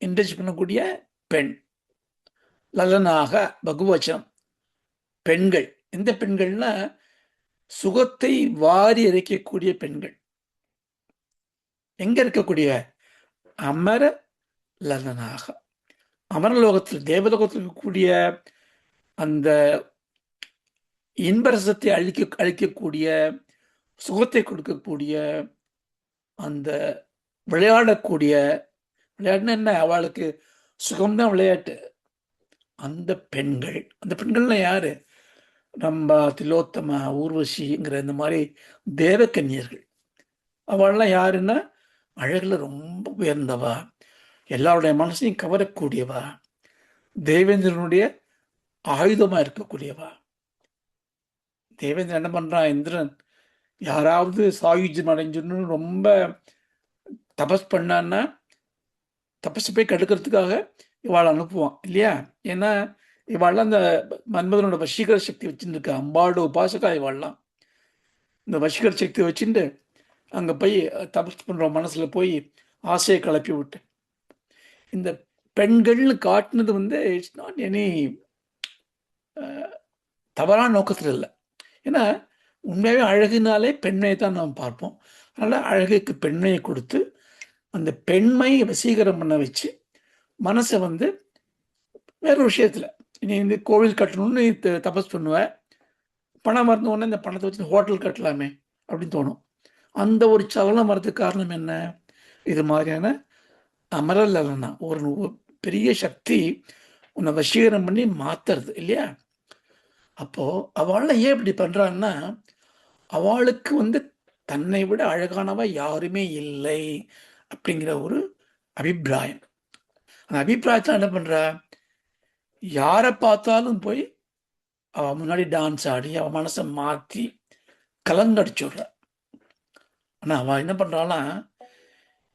இன்டல்ஜ் பண்ணக்கூடிய பெண். லலனாக பகுவச்சனம், பெண்கள். எந்த பெண்கள்னா சுகத்தை வாரி இறைக்கக்கூடிய பெண்கள். எங்க இருக்கக்கூடிய? அமர லலனாக. அமரலோகத்தில், தேவலோகத்தில் இருக்கக்கூடிய அந்த இன்பரசத்தை அழிக்கக்கூடிய, சுகத்தை கொடுக்கக்கூடிய, அந்த விளையாடக்கூடிய, விளையாட்டுனா என்ன? அவளுக்கு சுகம்தான் விளையாட்டு. அந்த பெண்கள், அந்த பெண்கள்னா யாரு? ரம்பா, திலோத்தமா, ஊர்வசிங்கிற இந்த மாதிரி தேவக்கன்னியர்கள். அவள்லாம் யாருன்னா அழகுல ரொம்ப உயர்ந்தவா, எல்லாருடைய மனசையும் கவரக்கூடியவா, தேவேந்திரனுடைய ஆயுதமா இருக்கக்கூடியவா. தேவேந்திரன் என்ன பண்றான்? இந்திரன் யாராவது சாயுஜ்யம் அடைஞ்சிடணும்னு ரொம்ப தபஸ் பண்ணான்னா, தபஸ் போய் கடுக்கிறதுக்காக இவாளை அனுப்புவான் இல்லையா? ஏன்னா இவாள்லாம் அந்த மன்மதனோட வசீகர சக்தி வச்சுட்டு இருக்கா. அம்பாளோட உபாசகா இவாள்லாம். இந்த வசீகர சக்தி வச்சுட்டு அங்கே போய் தபஸ் பண்ணுற மனசில் போய் ஆசையை கிளப்பி விட்டு, இந்த பெண்கள்னு காட்டுனது வந்து இட்ஸ் நாட் எனி தவறான நோக்கத்தில் இல்லை. ஏன்னா உண்மையாகவே அழகுனாலே பெண்மையை தான் நாம் பார்ப்போம். அதனால் அழகுக்கு பெண்மையை கொடுத்து அந்த பெண்மையை வசீகரம் பண்ண வச்சு மனசை வந்து வேற ஒரு விஷயத்தில், நீ இந்த கோவில் கட்டணும்னு நீ தபஸ் பண்ணுவ, பணம் வந்த உடனே இந்த பணத்தை வச்சு ஹோட்டல் கட்டலாமே அப்படின்னு தோணும். அந்த ஒரு சலனம் வர்றதுக்கு காரணம் என்ன? இது மாதிரியான அமரல் அல்லனா ஒரு பெரிய சக்தி உன்னை வசீகரம் பண்ணி மாத்துறது இல்லையா? அப்போ அவள் ஏன் இப்படி பண்றான்னா, அவளுக்கு வந்து தன்னை விட அழகானவ யாருமே இல்லை அப்படிங்கிற ஒரு அபிப்பிராயம். அந்த அபிப்பிராயத்தில் என்ன பண்றா, யாரை பார்த்தாலும் போய் அவ முன்னாடி டான்ஸ் ஆடி அவ மனசை மாத்தி கலங்கடிச்சு விடுறா. ஆனா அவ என்ன பண்றான்னா,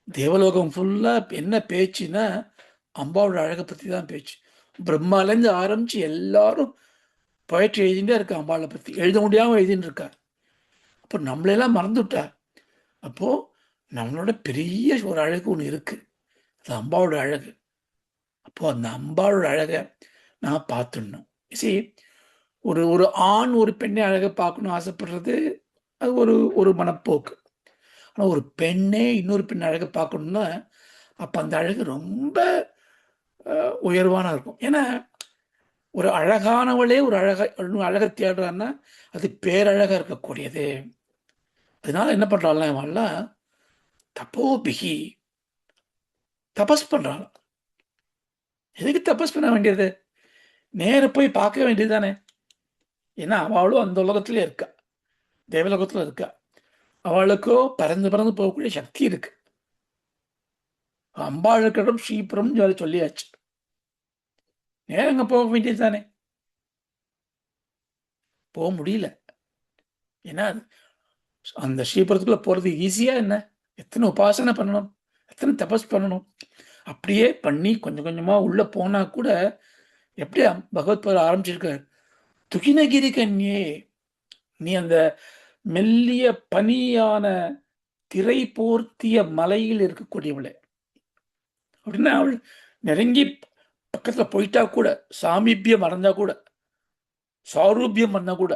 தேவலோகம் ஃபுல்லா என்ன பேச்சுன்னா அம்பாவோட அழகை பத்தி தான் பேச்சு. பிரம்மாலேருந்து ஆரம்பிச்சு எல்லாரும் போயிட்டு எழுதிட்டே இருக்கா, அம்பாளை பத்தி எழுத முடியாம எழுதிட்டு இருக்கா. அப்போ நம்மளெல்லாம் மறந்துவிட்டா. அப்போ நம்மளோட பெரிய ஒரு அழகு ஒன்று இருக்கு, அது அம்பாவோட அழகு. அப்போ அந்த அம்பாவோட அழகை நான் பார்த்துடணும். சரி, ஒரு ஒரு ஆண் ஒரு பெண்ணை அழகை பார்க்கணும் ஆசைப்படுறது அது ஒரு ஒரு மனப்போக்கு. ஆனால் ஒரு பெண்ணே இன்னொரு பெண் அழகை பார்க்கணும்னா அப்போ அந்த அழகு ரொம்ப உயர்வான இருக்கும். ஏன்னா ஒரு அழகானவளே ஒரு அழகை தேடுறான்னா அது பேரழகா இருக்கக்கூடியது. அதனால என்ன பண்றாள் இவெல்லாம், தப்போபிகி தபஸ் பண்றாள். எதுக்கு தபஸ் பண்ண வேண்டியது? நேர போய் பார்க்க வேண்டியது தானே. ஏன்னா அவளும் அந்த உலகத்திலே இருக்கா, தேவலோகத்துல இருக்கா. அவளுக்கோ பறந்து பறந்து போகக்கூடிய சக்தி இருக்கு. அம்பாளுக்கிடம் ஸ்ரீபுரம் சொல்லியாச்சு, நேரங்க போக வேண்டியது தானே. போக முடியல. ஏன்னா அந்த ஸ்ரீபுரத்துக்குள்ள போறது ஈஸியா என்ன? எத்தனை உபாசனை பண்ணணும், எத்தனை தபஸ் பண்ணணும். அப்படியே பண்ணி கொஞ்சம் கொஞ்சமா உள்ள போனா கூட எப்படி பகவத் பாதர் ஆரம்பிச்சிருக்கார், துகினகிரி கன்யே, நீ அந்த மெல்லிய பனியான திரை போர்த்திய மலையில் இருக்கக்கூடியவளே அப்படின்னா அவள் நெருங்கி பக்கத்துல போயிட்டா கூட, சாமீபியம் மறந்தா கூட, சாரூபியம் பண்ணா கூட,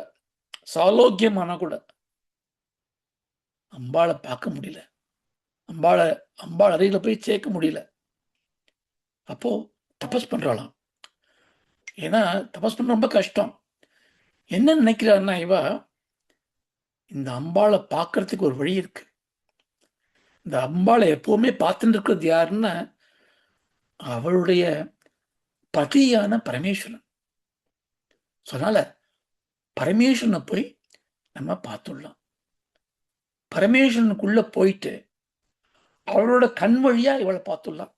சாலோக்கியம் ஆனா கூட அம்பாளை பார்க்க முடியல, அம்பாளை அம்பாள் அறையில போய் சேர்க்க முடியல. அப்போ தபஸ் பண்றாளாம். ஏன்னா தபஸ் பண்ண ரொம்ப கஷ்டம். என்ன நினைக்கிறான்னா இவ, இந்த அம்பாளை பார்க்கறதுக்கு ஒரு வழி இருக்கு. இந்த அம்பாளை எப்பவுமே பார்த்துட்டு இருக்கிறது யாருன்னா அவளுடைய பதியான பரமேஸ்வரன். அதனால பரமேஸ்வரனை போய் நம்ம பார்த்துடலாம். பரமேஸ்வரனுக்குள்ள போயிட்டு அவளோட கண் வழியா இவளை பார்த்துடலாம்.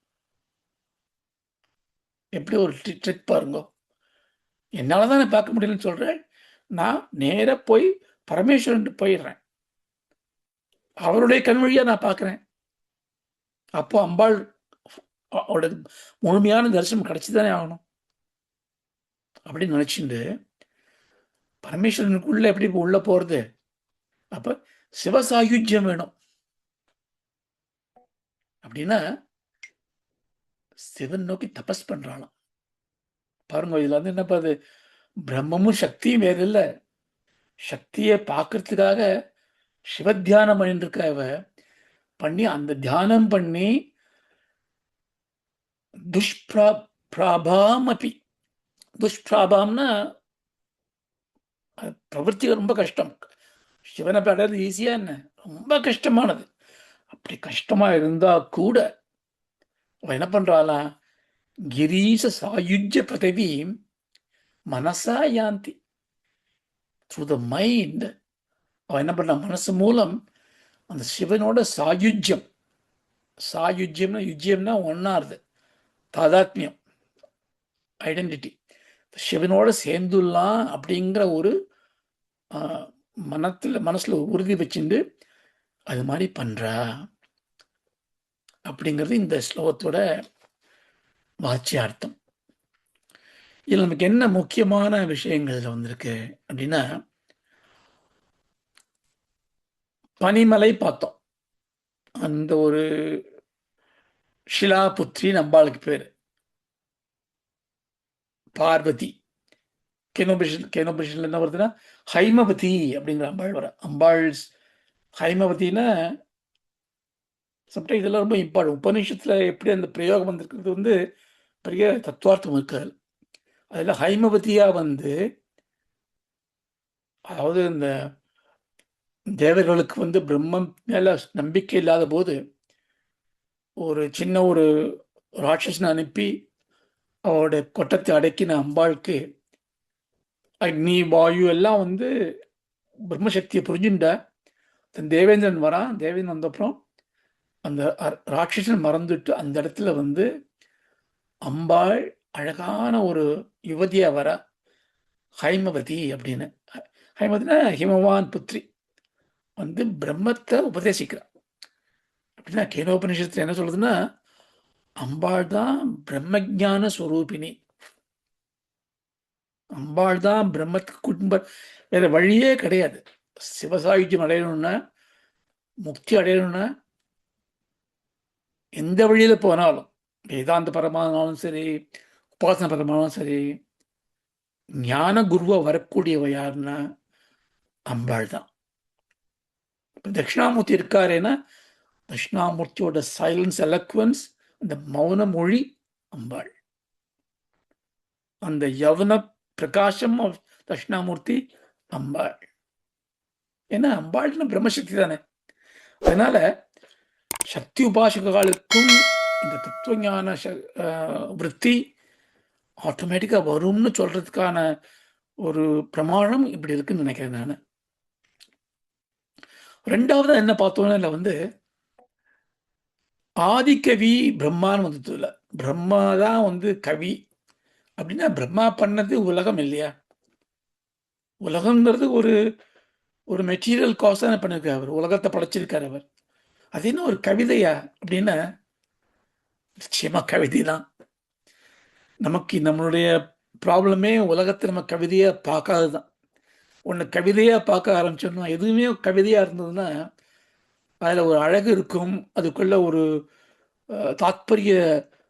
எப்படி ஒரு ட்ரிக் பாருங்க. என்னாலதான் நான் பார்க்க முடியலன்னு சொல்றேன். நான் நேர போய் பரமேஸ்வரன் போயிடுறேன், அவருடைய கண் வழியா நான் பார்க்கிறேன். அப்போ அம்பாள் அவளோட முழுமையான தரிசனம் கிடைச்சுதானே ஆகணும். அப்படின்னு நினைச்சுட்டு பரமேஸ்வரனுக்குள்ள எப்படி உள்ள போறது? அப்ப சிவசாயுஜ்யம் வேணும். அப்படின்னா சிவன் நோக்கி தபஸ் பண்றாளாம். பாருங்க, இதுல வந்து என்னப்பா அது, பிரம்மமும் சக்தியும் வேற இல்ல. சக்தியை பார்க்கறதுக்காக சிவத்தியானம் பண்ணிட்டு இருக்க இவ. பண்ணி அந்த தியானம் பண்ணி துஷ்பிராபாம் அப்படி, துஷ்பிராபாம்னா பிரவൃத்தி ரொம்ப கஷ்டம். சிவனை அடையிறது ஈஸியா என்ன? ரொம்ப கஷ்டமானது. அப்படி கஷ்டமா இருந்தா கூட அவ என்ன பண்றாளா, கிரீச சாயுஜ்ய பதவி மனசா யாந்தி த்ரூ த மைண்ட். அவ என்ன பண்றா, மனசு மூலம் அந்த சிவனோட சாயுஜ்யம், சாயுஜ்யம்னா யுஜ்யம்னா ஒன்னாருது, தாதாத்மியம், ஐடென்டிட்டி, சிவனோட சேர்ந்துடலாம் அப்படிங்கிற ஒரு மனசுல உறுதி வச்சுட்டு அது மாதிரி பண்றா அப்படிங்கிறது இந்த ஸ்லோகத்தோட வாச்சியார்த்தம். இதுல நமக்கு என்ன முக்கியமான விஷயங்கள் இதுல வந்திருக்கு அப்படின்னா, பனிமலை பார்த்தோம். அந்த ஒரு ஷிலாபுத்ரின்னு அம்பாளுக்கு பேர். பார்வதி. கேனோபனிஷன்ல என்ன வருதுன்னா ஹைமவதி அப்படிங்கிற அம்பாள் வர. அம்பாள் ஹைமவதினா சம்டைம்ஸ் இதெல்லாம் ரொம்ப இம்பார்ட்டன். உபநிஷத்துல எப்படி அந்த பிரயோகம் வந்திருக்கிறது வந்து பெரிய தத்துவார்த்தம் இருக்காது. அதில் ஹைமவதியா வந்து, அதாவது இந்த தேவர்களுக்கு வந்து பிரம்மம் மேல நம்பிக்கை இல்லாத போது ஒரு சின்ன ஒரு ராட்சசனை அனுப்பி அவருடைய கொட்டத்தை அடக்கின அம்பாளுக்கு அக்னி வாயு எல்லாம் வந்து பிரம்மசக்தியை புரிஞ்சுட்ட. தன் தேவேந்திரன் வரான். தேவேந்திரன் வந்தப்புறம் அந்த ராட்சசன் மறந்துட்டு அந்த இடத்துல வந்து அம்பாள் அழகான ஒரு யுவதியா வர, ஹைமவதி அப்படின்னு. ஹைமவதினா ஹிமவான் புத்ரி வந்து பிரம்மத்தை உபதேசிக்கிறார். அப்படின்னா கேனோபனிஷத்துல என்ன சொல்றதுன்னா, அம்பாள் தான் பிரம்மஜான ஸ்வரூபிணி. அம்பாள் தான் பிரம்மத்துக்கு குடும்ப, வேற வழியே கிடையாது. சிவசாயுஜ்யம் அடையணும்னா, முக்தி அடையணும்னா எந்த வழியில போனாலும், வேதாந்த பரமானாலும் சரி, உபாசன பரமானாலும் சரி, ஞான குருவா வரக்கூடியவ யாருன்னா அம்பாள் தான். தட்சிணாமூர்த்தி இருக்காருன்னா தட்சிணாமூர்த்தியோட சைலன்ஸ் எலக்வன்ஸ், அந்த மௌன மொழி அம்பாள். அந்த யவன பிரகாசம் தட்சிணாமூர்த்தி அம்பாள். ஏன்னா அம்பாள்னு பிரம்மசக்தி தானே. அதனால சக்தி உபாசகர்களுக்கும் இந்த தத்துவஞான விற்பி ஆட்டோமேட்டிக்கா வரும்னு சொல்றதுக்கான ஒரு பிரமாணம் இப்படி இருக்குன்னு நினைக்கிறேன் நான். ரெண்டாவது என்ன பார்த்தோம்னா, இல்லை வந்து ஆதிக்கவி பிரம்மான்னு வந்தது இல்லை. பிரம்மா தான் வந்து கவி அப்படின்னா, பிரம்மா பண்ணது உலகம் இல்லையா? உலகங்கிறது ஒரு ஒரு மெட்டீரியல் காஸ் தானே பண்ணியிருக்காரு அவர். உலகத்தை படைச்சிருக்காரு அவர். அது என்ன ஒரு கவிதையா அப்படின்னா, நிச்சயமா கவிதை தான். நமக்கு நம்மளுடைய ப்ராப்ளமே உலகத்தை நம்ம கவிதையா பார்க்காது தான். ஒன்று கவிதையா பார்க்க ஆரம்பிச்சோம்னா, எதுவுமே கவிதையா இருந்ததுன்னா அதில் ஒரு அழகு இருக்கும், அதுக்குள்ள ஒரு தாத்பரிய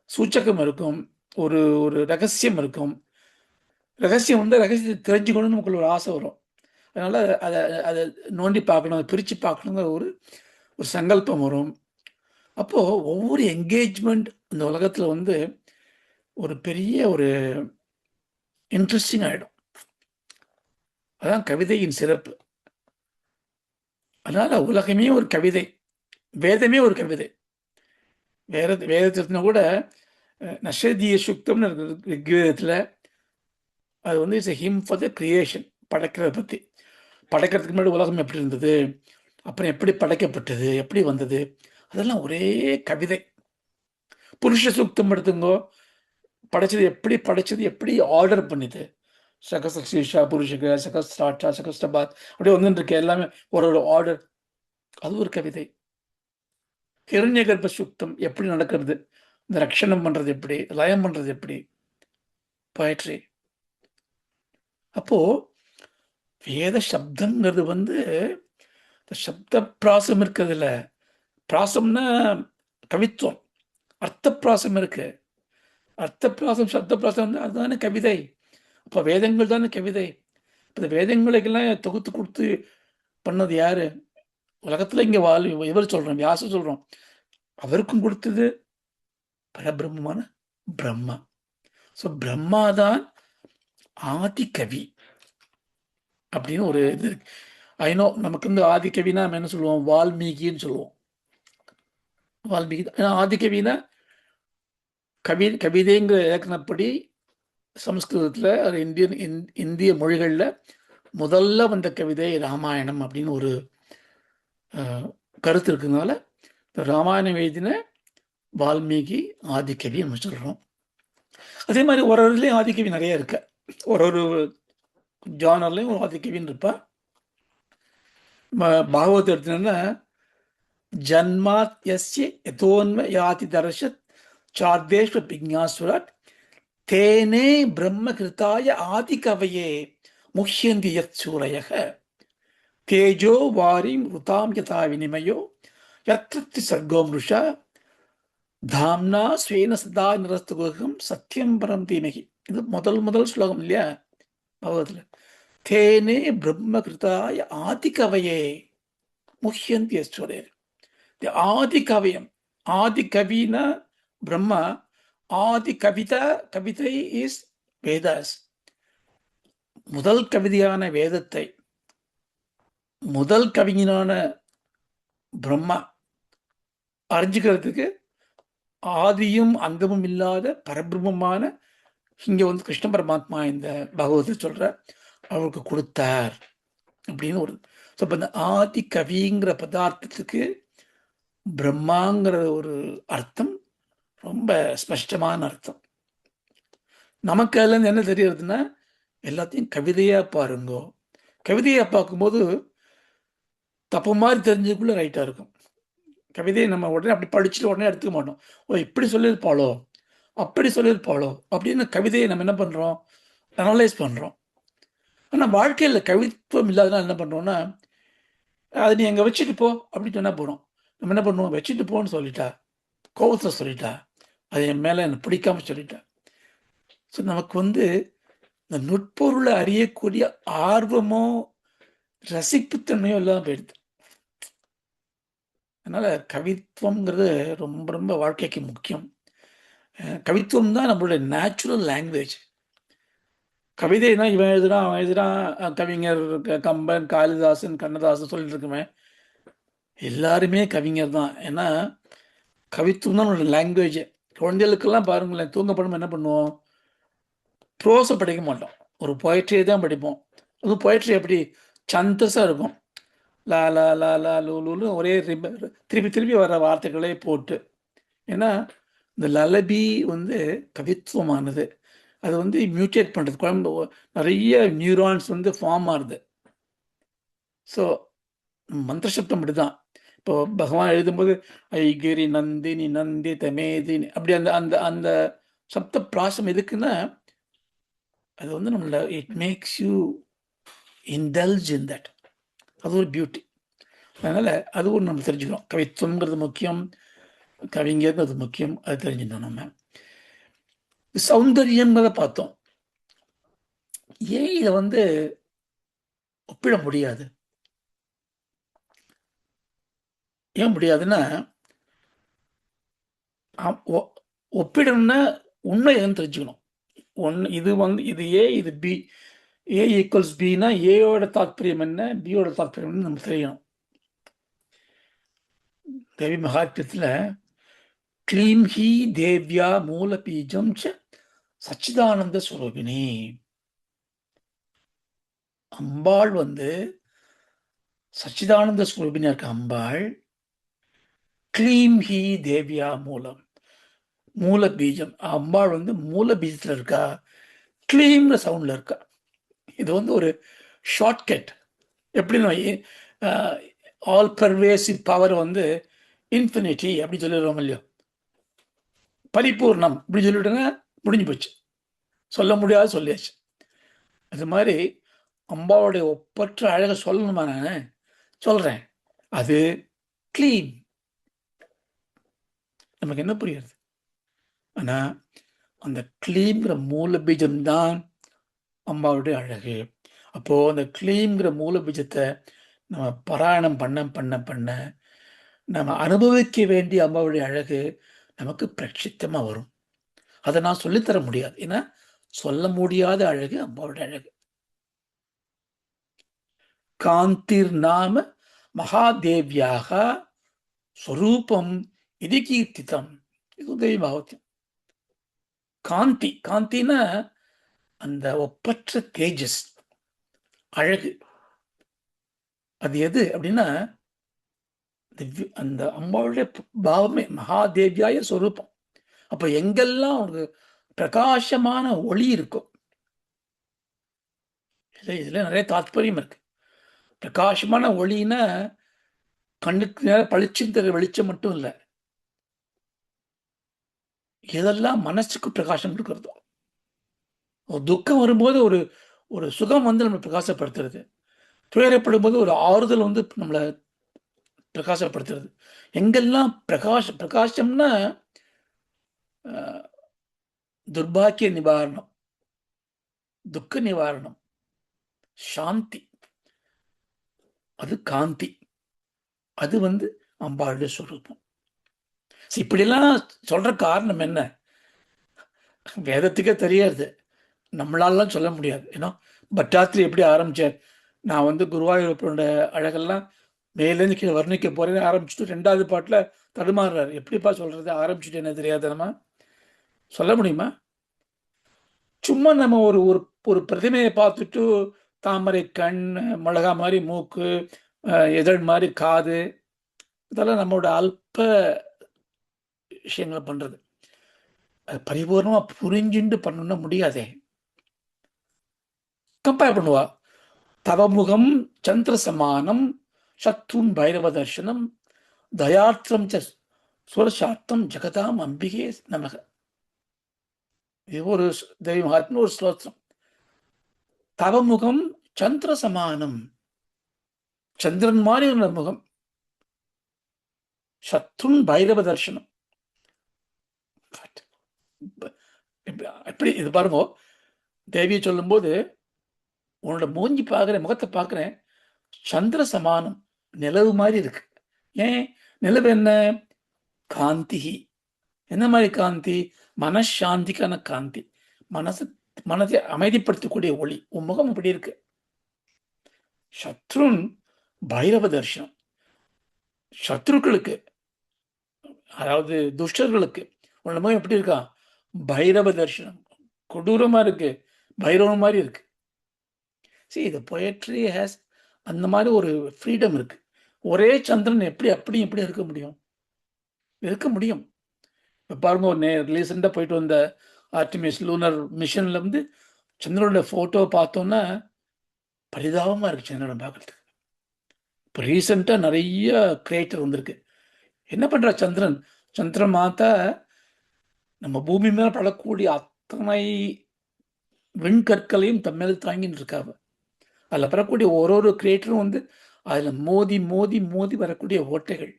சூச்சகம் இருக்கும், ஒரு ஒரு ரகசியம் இருக்கும். ரகசியம் வந்து ரகசியத்தை தெரிஞ்சுக்கணும்னு நமக்குள்ள ஒரு ஆசை வரும். அதனால அதை அதை நோண்டி பார்க்கணும், அதை பிரித்து பார்க்கணுங்கிற ஒரு ஒரு சங்கல்பம் வரும். அப்போ ஒவ்வொரு என்கேஜ்மெண்ட் இந்த உலகத்தில் வந்து ஒரு பெரிய ஒரு இன்ட்ரெஸ்டிங் ஆகிடும். அதான் கவிதையின் சிறப்பு. அதனால உலகமே ஒரு கவிதை, வேதமே ஒரு கவிதை. வேதத்தினா கூட நஷதீய சுக்தம்னு இருக்குது ரிக்வேதத்தில். அது வந்து it's a hymn for the creation, படைக்கிறத பற்றி. படைக்கிறதுக்கு முன்னாடி உலகம் எப்படி இருந்தது, அப்புறம் எப்படி படைக்கப்பட்டது, எப்படி வந்தது, அதெல்லாம் ஒரே கவிதை. புருஷ சூக்தம் எடுத்துங்கோ, படைச்சது எப்படி படைச்சது, எப்படி ஆர்டர் பண்ணுது, சகசீஷா புருஷக சகஸ்டாட்டா சகஸ்டபாத் அப்படியே வந்துட்டு இருக்கு எல்லாமே ஒரு ஒரு ஆர்டர். அது ஒரு கவிதை. ஹிரண்ய கர்ப்ப சுக்தம் எப்படி நடக்கிறது, இந்த ரக்ஷணம் பண்றது எப்படி, லயம் பண்றது எப்படி, போயட்ரி. அப்போ வேத சப்தங்கிறது வந்து சப்த பிராசம் இருக்கிறதுல, பிராசம்னா கவித்துவம், அர்த்த பிராசம் இருக்கு. அர்த்த பிராசம் சப்த பிராசம் வந்து அதுதானே கவிதை. அப்போ வேதங்கள் தானே கவிதை. இப்போ வேதங்களுக்கெல்லாம் தொகுத்து கொடுத்து பண்ணது யாரு? உலகத்துல இங்க இவர் சொல்றோம், வியாச சொல்றோம், அவருக்கும் கொடுத்தது பரபிரம்மமான பிரம்மா. ஸோ பிரம்மா தான் ஆதி கவி அப்படின்னு ஒரு இது இருக்கு. ஐநோ நமக்கு வந்து ஆதி கவினா நம்ம என்ன சொல்லுவோம், வால்மீகின்னு சொல்லுவோம். வால்மீகி ஆதி கவினா கவிதைங்கிற இலக்கணப்படி சமஸ்கிருதத்தில் இந்திய மொழிகளில் முதல்ல வந்த கவிதை ராமாயணம் அப்படின்னு ஒரு கருத்து இருக்கிறதுனால ராமாயணம் எழுதின வால்மீகி ஆதிக்கவி நம்ம சொல்கிறோம். அதே மாதிரி ஒரு ஒருலையும் ஆதிக்கவி நிறைய இருக்கு. ஒரு ஒரு ஜானர்லையும் ஒரு ஆதிக்கவின்னு இருப்பா. பாகவத் எடுத்தோன்னா ஜன்மாத் யஸ்ய யதோன்ம யாதி தர்ஷத் சார்தேஷ்வ பிக்ஞாசுராட் தேனே பிரம்ம கிருத்தாய ஆதி கவையே முஹ்யந்தி யத் சூரயக தேஜோ வாரிம் ருதாம் யதா வினிமயோ யத்ருத்தி சர்கோ மிருஷா தாம்னா ஸ்வேன சதா நிரஸ்துகம் சத்தியம் பரம் தீமகி. இது முதல் ஸ்லோகம் இல்லையா பகவத்ல. தேனே பிரம்ம கிருதாய ஆதி கவையே முஹ்யந்தி யஸ்வரே. ஆதி கவியம், ஆதி கவினா பிரம்மா, ஆதி கவிதா, கவிதை இஸ் வேதாஸ். முதல் கவிதையான வேதத்தை முதல் கவிஞனான பிரம்மா அறிஞ்சுக்கிறதுக்கு ஆதியும் அங்கமும் இல்லாத பரபிரம்மமான இங்க வந்து கிருஷ்ண பரமாத்மா இந்த பகவத்தை சொல்ற அவருக்கு கொடுத்தார் அப்படின்னு ஒரு. ஸோ இப்போ இந்த ஆதி கவிங்கிற பதார்த்தத்துக்கு பிரம்மாங்கிற ஒரு அர்த்தம் ரொம்ப ஸ்பஷ்டமான அர்த்தம். நமக்கு அதுலேருந்து என்ன தெரியறதுன்னா, எல்லாத்தையும் கவிதையா பாருங்கோ. கவிதையா பார்க்கும்போது தப்பு மாதிரி தெரிஞ்சதுக்குள்ள ரைட்டா இருக்கும். கவிதையை நம்ம உடனே அப்படி படிச்சுட்டு உடனே எடுத்துக்க மாட்டோம். ஓ இப்படி சொல்லியிருப்பாளோ, அப்படி சொல்லியிருப்பாளோ அப்படின்னு கவிதையை நம்ம என்ன பண்றோம், அனலைஸ் பண்றோம். ஆனா வாழ்க்கையில கவித்துவம் இல்லாதனால என்ன பண்றோம்னா, அதை நீ அங்க வச்சுட்டு போ அப்படின்னு சொன்னா போறோம். நம்ம என்ன பண்ணுவோம், வச்சுட்டு போன்னு சொல்லிட்டா, கோபத்துல சொல்லிட்டா, அது என் மேல எனக்கு பிடிக்காம சொல்லிட்டா. ஸோ நமக்கு வந்து இந்த நுட்பொருளை அறியக்கூடிய ஆர்வமோ ரசிப்புத்தன்மையோ இல்லாம போயிடுது. அதனால கவித்துவம்ங்கிறது ரொம்ப ரொம்ப வாழ்க்கைக்கு முக்கியம். கவித்துவம் தான் நம்மளுடைய நேச்சுரல் லாங்குவேஜ். கவிதைனா இவன் எழுதுறான், அவன் எழுதுறான், கவிஞர் கம்பன், காளிதாசன், கண்ணதாசன் சொல்லிட்டு இருக்குமே, எல்லாருமே கவிஞர் தான். ஏன்னா கவித்துவம் தான் நம்மளோட லாங்குவேஜ். குழந்தைகளுக்கெல்லாம் பாருங்களேன், தூங்கப்படும் என்ன பண்ணுவோம், ப்ரோஸை படிக்க மாட்டோம், ஒரு பொயட்ரியை தான் படிப்போம். அதுவும் பொயட்ரி எப்படி சந்தஸாக இருக்கும், லா லா லா லா லூலுன்னு ஒரே திருப்பி திருப்பி வர வார்த்தைகளே போட்டு. ஏன்னா இந்த லலபி வந்து கவித்துவமானது. அது வந்து மியூட்டேட் பண்ணுறது, குழம்பு நிறைய நியூரான்ஸ் வந்து ஃபார்ம் ஆகுது. ஸோ மந்திர சப்தம் அப்படிதான். இப்போ பகவான் எழுதும்போது ஐகிரி நந்தினி நந்தி தமேதினி அப்படி அந்த அந்த அந்த சப்த பிராசம் எதுக்குன்னா, அது வந்து நம்மள it makes you indulge in that. அது ஒரு பியூட்டி. அதனால அது ஒரு நம்ம தெரிஞ்சுக்கிறோம். கவித்துவங்கிறது முக்கியம், கவிஞர்ங்கிறது முக்கியம், அது தெரிஞ்சுக்கணும். நம்ம சௌந்தரியம்ங்கிறத பார்த்தோம். ஏன் இதை வந்து ஒப்பிட முடியாது? ஏன் முடியாதுன்னா, ஒப்பிடணும்னா உண்மை என்னன்னு தெரிஞ்சுக்கணும். இது வந்து இது ஏ, இது பி. ஏ ஈக்குவல்ஸ் பின்னா ஏயோட தாத்பரியம் என்ன, பியோட தாத்பரியம் என்ன நமக்கு தெரியணும். தேவி மகாத்மியத்தில் க்ளீம் ஹி தேவ்யா மூல பீஜம் சச்சிதானந்த ஸ்வரூபிணி. அம்பாள் வந்து சச்சிதானந்த ஸ்வரூபிணியா இருக்க அம்பாள். க்ளீம் ஹி தேவ்யா மூலம், மூல பீஜம். அம்பாள் வந்து மூல பீஜத்தில் இருக்கா, க்ளீம்ல சவுண்ட்ல இருக்கா. இது வந்து ஒரு ஷார்ட்கட். எப்படின்னு ஆல் பர்வேசிவ் பவர் வந்து இன்ஃபினிட்டி அப்படி சொல்லிடுறோம் இல்லையோ, பரிபூர்ணம் இப்படி சொல்லிவிட்டுங்க, முடிஞ்சு போச்சு, சொல்ல முடியாது, சொல்லியாச்சு. அது மாதிரி அம்பாவுடைய ஒப்பற்ற அழகை சொல்லணுமா, நான் சொல்றேன், அது க்ளீன். நமக்கு என்ன புரியுது? ஆனா அந்த க்ளீம்ங்கிற மூல பீஜம்தான் அம்பாவுடைய அழகு. அப்போ அந்த க்ளீம்ங்கிற மூல பீஜத்தை நம்ம பாராயணம் பண்ண பண்ண பண்ண நம்ம அனுபவிக்க வேண்டிய அம்பாவுடைய அழகு நமக்கு பிரட்சித்தமா வரும். அதை நான் சொல்லித்தர முடியாது, ஏன்னா சொல்ல முடியாத அழகு அம்பாவுடைய அழகு. காந்திர் நாம மகாதேவியாக ஸ்வரூபம் இது கீர்த்தித்தம். இது தேவி பாகவத்தியம். காந்தி, காந்தினா அந்த ஒப்பற்ற தேஜஸ், அழகு. அது எது அப்படின்னா, அந்த அம்பாவுடைய பாவமே மகாதேவியாய ஸ்வரூபம். அப்ப எங்கெல்லாம் ஒரு பிரகாசமான ஒளி இருக்கும், இதுல நிறைய தாத்பரியம் இருக்கு. பிரகாசமான ஒளின்னா கண்ணுக்கு நேரம் பளிச்சுன்னு தெரிய வெளிச்சம் மட்டும் இல்லை, எதெல்லாம் மனசுக்கு பிரகாசம் கொடுக்கறதோ. ஒரு துக்கம் வரும்போது ஒரு ஒரு சுகம் வந்து நம்மளை பிரகாசப்படுத்துறது, துயரப்படும் போது ஒரு ஆறுதல் வந்து நம்மளை பிரகாசப்படுத்துறது. எங்கெல்லாம் பிரகாசம்னா துர்பாக்கிய நிவாரணம், துக்க நிவாரணம், சாந்தி, அது காந்தி, அது அம்பாளுடைய சொரூபம். இப்படிலாம் சொல்ற காரணம் என்ன? வேதத்துக்கே தெரியாது, நம்மளாலாம் சொல்ல முடியாது. ஏன்னா பட்டாத்திரி எப்படி ஆரம்பிச்சார்? நான் குருவாயூரப்பனோட அழகெல்லாம் மேலேருந்து கீழே வர்ணிக்க போறேன்னு ஆரம்பிச்சுட்டு 2வது பாட்டில் தடுமாறுறாரு. எப்படிப்பா சொல்றது? ஆரம்பிச்சுட்டு என்ன தெரியாது, நம்ம சொல்ல முடியுமா? சும்மா நம்ம ஒரு ஒரு ஒரு பிரதிமையை பார்த்துட்டு தாமரை கண், மிளகா மாதிரி மூக்கு, எதழ் மாதிரி காது, இதெல்லாம் நம்மளோட அல்ப விஷயங்களை பண்றது. அது பரிபூர்ணமா புரிஞ்சுண்டு பண்ணணும்னா முடியாதே. கம்பேர் பண்ணுவா. தவமுகம் சந்திர சமானம் சத்ருன் பைரவ தர்சனம் தயார்த்தம் சுரசார்த்தம் ஜெகதாம் அம்பிகே நமக. இது ஒரு தெய்வ மகாத்மா ஒரு ஸ்லோத்திரம். தவமுகம் சந்திர சமானம், சந்திரன் மாதிரி ஒரு முகம். சத்ருன் பைரவ தர்சனம். எப்படி இது பாருங்க, தேவியை சொல்லும்போது உன்னோட மூஞ்சி பார்க்குறேன், முகத்தை பார்க்குறேன், சந்திர சமானம், நிலவு மாதிரி இருக்கு. ஏன் நிலவு என்ன? காந்தி. என்ன மாதிரி காந்தி? மனசாந்திக்கான காந்தி, மனதை அமைதிப்படுத்தக்கூடிய ஒளி. உன் முகம் இப்படி இருக்கு. சத்ருன் பைரவ தர்ஷனம், சத்ருக்களுக்கு, அதாவது துஷ்டர்களுக்கு உன் முகம் எப்படி இருக்கா? பைரவ தர்ஷனம், கொடூரமா இருக்கு, பைரவம் மாதிரி இருக்கு. இது பொயட்ரி ஹேஸ் அந்த மாதிரி ஒரு ஃப்ரீடம் இருக்கு. ஒரே சந்திரன் எப்படி அப்படி எப்படி இருக்க முடியும்? இருக்க முடியும். இப்போ பாருங்க, ஒரு ரீசெண்டாக போயிட்டு வந்த ஆர்டிமிஸ் லூனர் மிஷன்ல சந்திரனோட ஃபோட்டோ பார்த்தோன்னா பரிதாபமாக இருக்குது சந்திரனை பார்க்கறதுக்கு. இப்போ ரீசெண்டாக நிறைய கிரியேட்டர் வந்திருக்கு. என்ன பண்ணுறா சந்திரன்? சந்திரன் மாத்தா நம்ம பூமி மேலே படக்கூடிய அத்தனை விண்கற்களையும் தம்மேல் தாங்கின்னு இருக்காங்க. அதில் வரக்கூடிய ஒரு கிரியேட்டரும் அதில் மோதி மோதி மோதி வரக்கூடிய ஓட்டைகள்.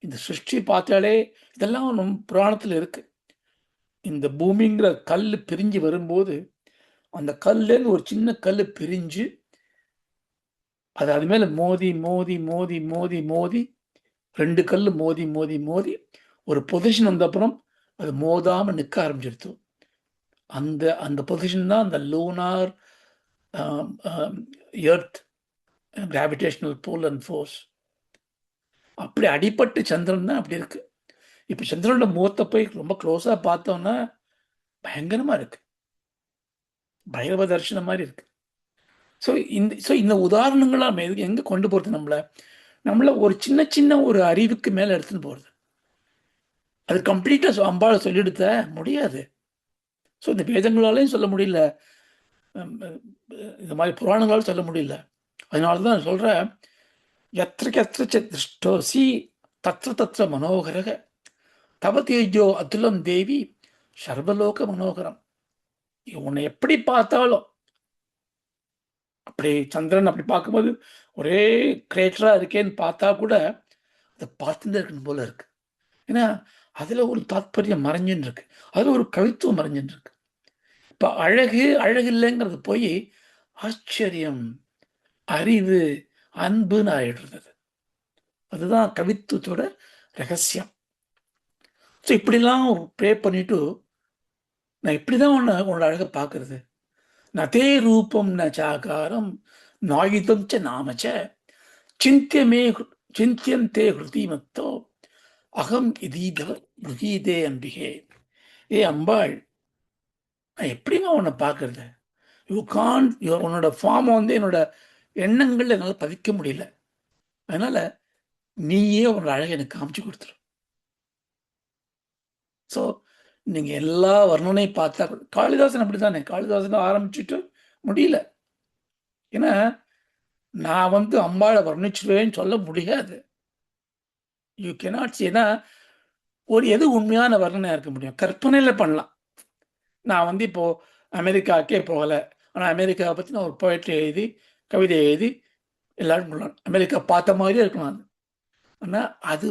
இந்த சிருஷ்டி பார்த்தாலே இதெல்லாம் நம்ம புராணத்தில் இருக்கு. இந்த பூமிங்கிற கல் பிரிஞ்சு வரும்போது அந்த கல்லேருந்து ஒரு சின்ன கல் பிரிஞ்சு அது மேல மோதி மோதி மோதி மோதி மோதி 2 கல் மோதி மோதி மோதி ஒரு பொசிஷன் வந்த அப்புறம் அது மோதாம நிற்க ஆரம்பிச்சிருச்சு. அந்த அந்த பொசிஷன் தான் அந்த lunar earth gravitational pull and force. அப்படி அடிபட்டு சந்திரன் தான் அப்படி இருக்கு. இப்போ சந்திரனோட முகத்தை போய் ரொம்ப க்ளோஸாக பார்த்தோம்னா பயங்கரமா இருக்கு, பைரவ தர்ஷனம் மாதிரி இருக்கு. இந்த உதாரணங்களாக நம்ம எங்கே கொண்டு போகிறது? நம்மள ஒரு சின்ன சின்ன ஒரு அறிவுக்கு மேலே எடுத்துன்னு போகிறது. அது கம்ப்ளீட்டாக அம்பாளை சொல்லிடுத்த முடியாது. இந்த வேதங்களாலையும் சொல்ல முடியல, இந்த மாதிரி புராணங்களாலும் சொல்ல முடியல. அதனால தான் சொல்கிறேன், எத்திரக்கு எத்திர திருஷ்டோசி தத்திர தத்திர மனோகரக தவ தேஜோ அதுலம் தேவி சர்வலோக மனோகரம். உன்னை எப்படி பார்த்தாலும், அப்படி சந்திரன் அப்படி பார்க்கும்போது ஒரே கிரேட்டரா இருக்கேன்னு பார்த்தா கூட அதை பார்த்துட்டு இருக்கணும் போல இருக்கு. ஏன்னா அதுல ஒரு தாத்பரியம் மறைஞ்சுன்னு இருக்கு, அதுல ஒரு கவித்துவம் மறைஞ்சுன்னு இருக்கு. இப்ப அழகு அழகு இல்லைங்கிறது போய் ஆச்சரியம், அறிவு, அன்புன்னு ஆயிடுறது. அதுதான் கவித்துவத்தோட ரகசியம். இப்படிலாம் ப்ரே பண்ணிட்டு நான் இப்படிதான் உன்னோட அழகை பார்க்கறது. நதே ரூபம் ந சாகாரம் நாயுதம் ச நாமச்ச சிந்தியமே சிந்தியந்தே ஹிருதிமத்தோ அகம் இதீதவ ஹிருதீதே அம்பிகே. ஏ அம்பாள், நான் எப்படிமா உன்னை பார்க்கறது? உன்னோட ஃபார்மை என்னோட எண்ணங்கள்ல என்னால் பதிக்க முடியல. அதனால நீயே உன்னோட அழகை எனக்கு காமிச்சு கொடுத்துரு. ஸோ நீங்க எல்லா வர்ணனையும் பார்த்தா, காளிதாசன் அப்படித்தானே, காளிதாசன் ஆரம்பிச்சுட்டு முடியல. ஏன்னா நான் அம்பாளை வர்ணிச்சிருவேன்னு சொல்ல முடியாது. You cannot. ஏன்னா எது உண்மையான வர்ணனையா இருக்க முடியும்? கற்பனையில பண்ணலாம். நான் இப்போ அமெரிக்காக்கே போகல, ஆனால் அமெரிக்காவை பற்றி நான் ஒரு போய்ட்ரி எழுதி கவிதை எழுதி எல்லாரும் சொல்லலாம், அமெரிக்கா பார்த்த மாதிரியே இருக்கணும் அது. ஆனால் அது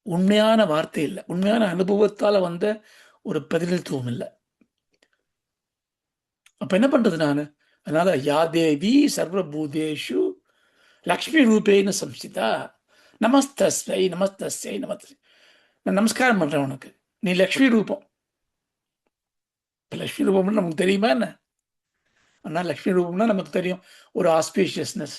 உண்மையான வார்த்தை இல்லை, உண்மையான அனுபவத்தால் வந்த ஒரு பிரதிநிதித்துவம் இல்லை. அப்போ என்ன பண்ணுறது நான்? அதனால யா தேவி சர்வபூதேஷு லக்ஷ்மி ரூபேன சம்ஸ்திதா நமஸ்தஸ்வை நமஸ்தஸ்யை நமஸ்தை. நான் நமஸ்காரம் பண்ணுறேன் உனக்கு, நீ லக்ஷ்மி ரூபம். இப்போ லக்ஷ்மி ரூபம்னு நமக்கு தெரியுமா என்ன? ஆனால் லக்ஷ்மி ரூபம்னா நமக்கு தெரியும், ஒரு ஆஸ்பீஷியஸ்னஸ்.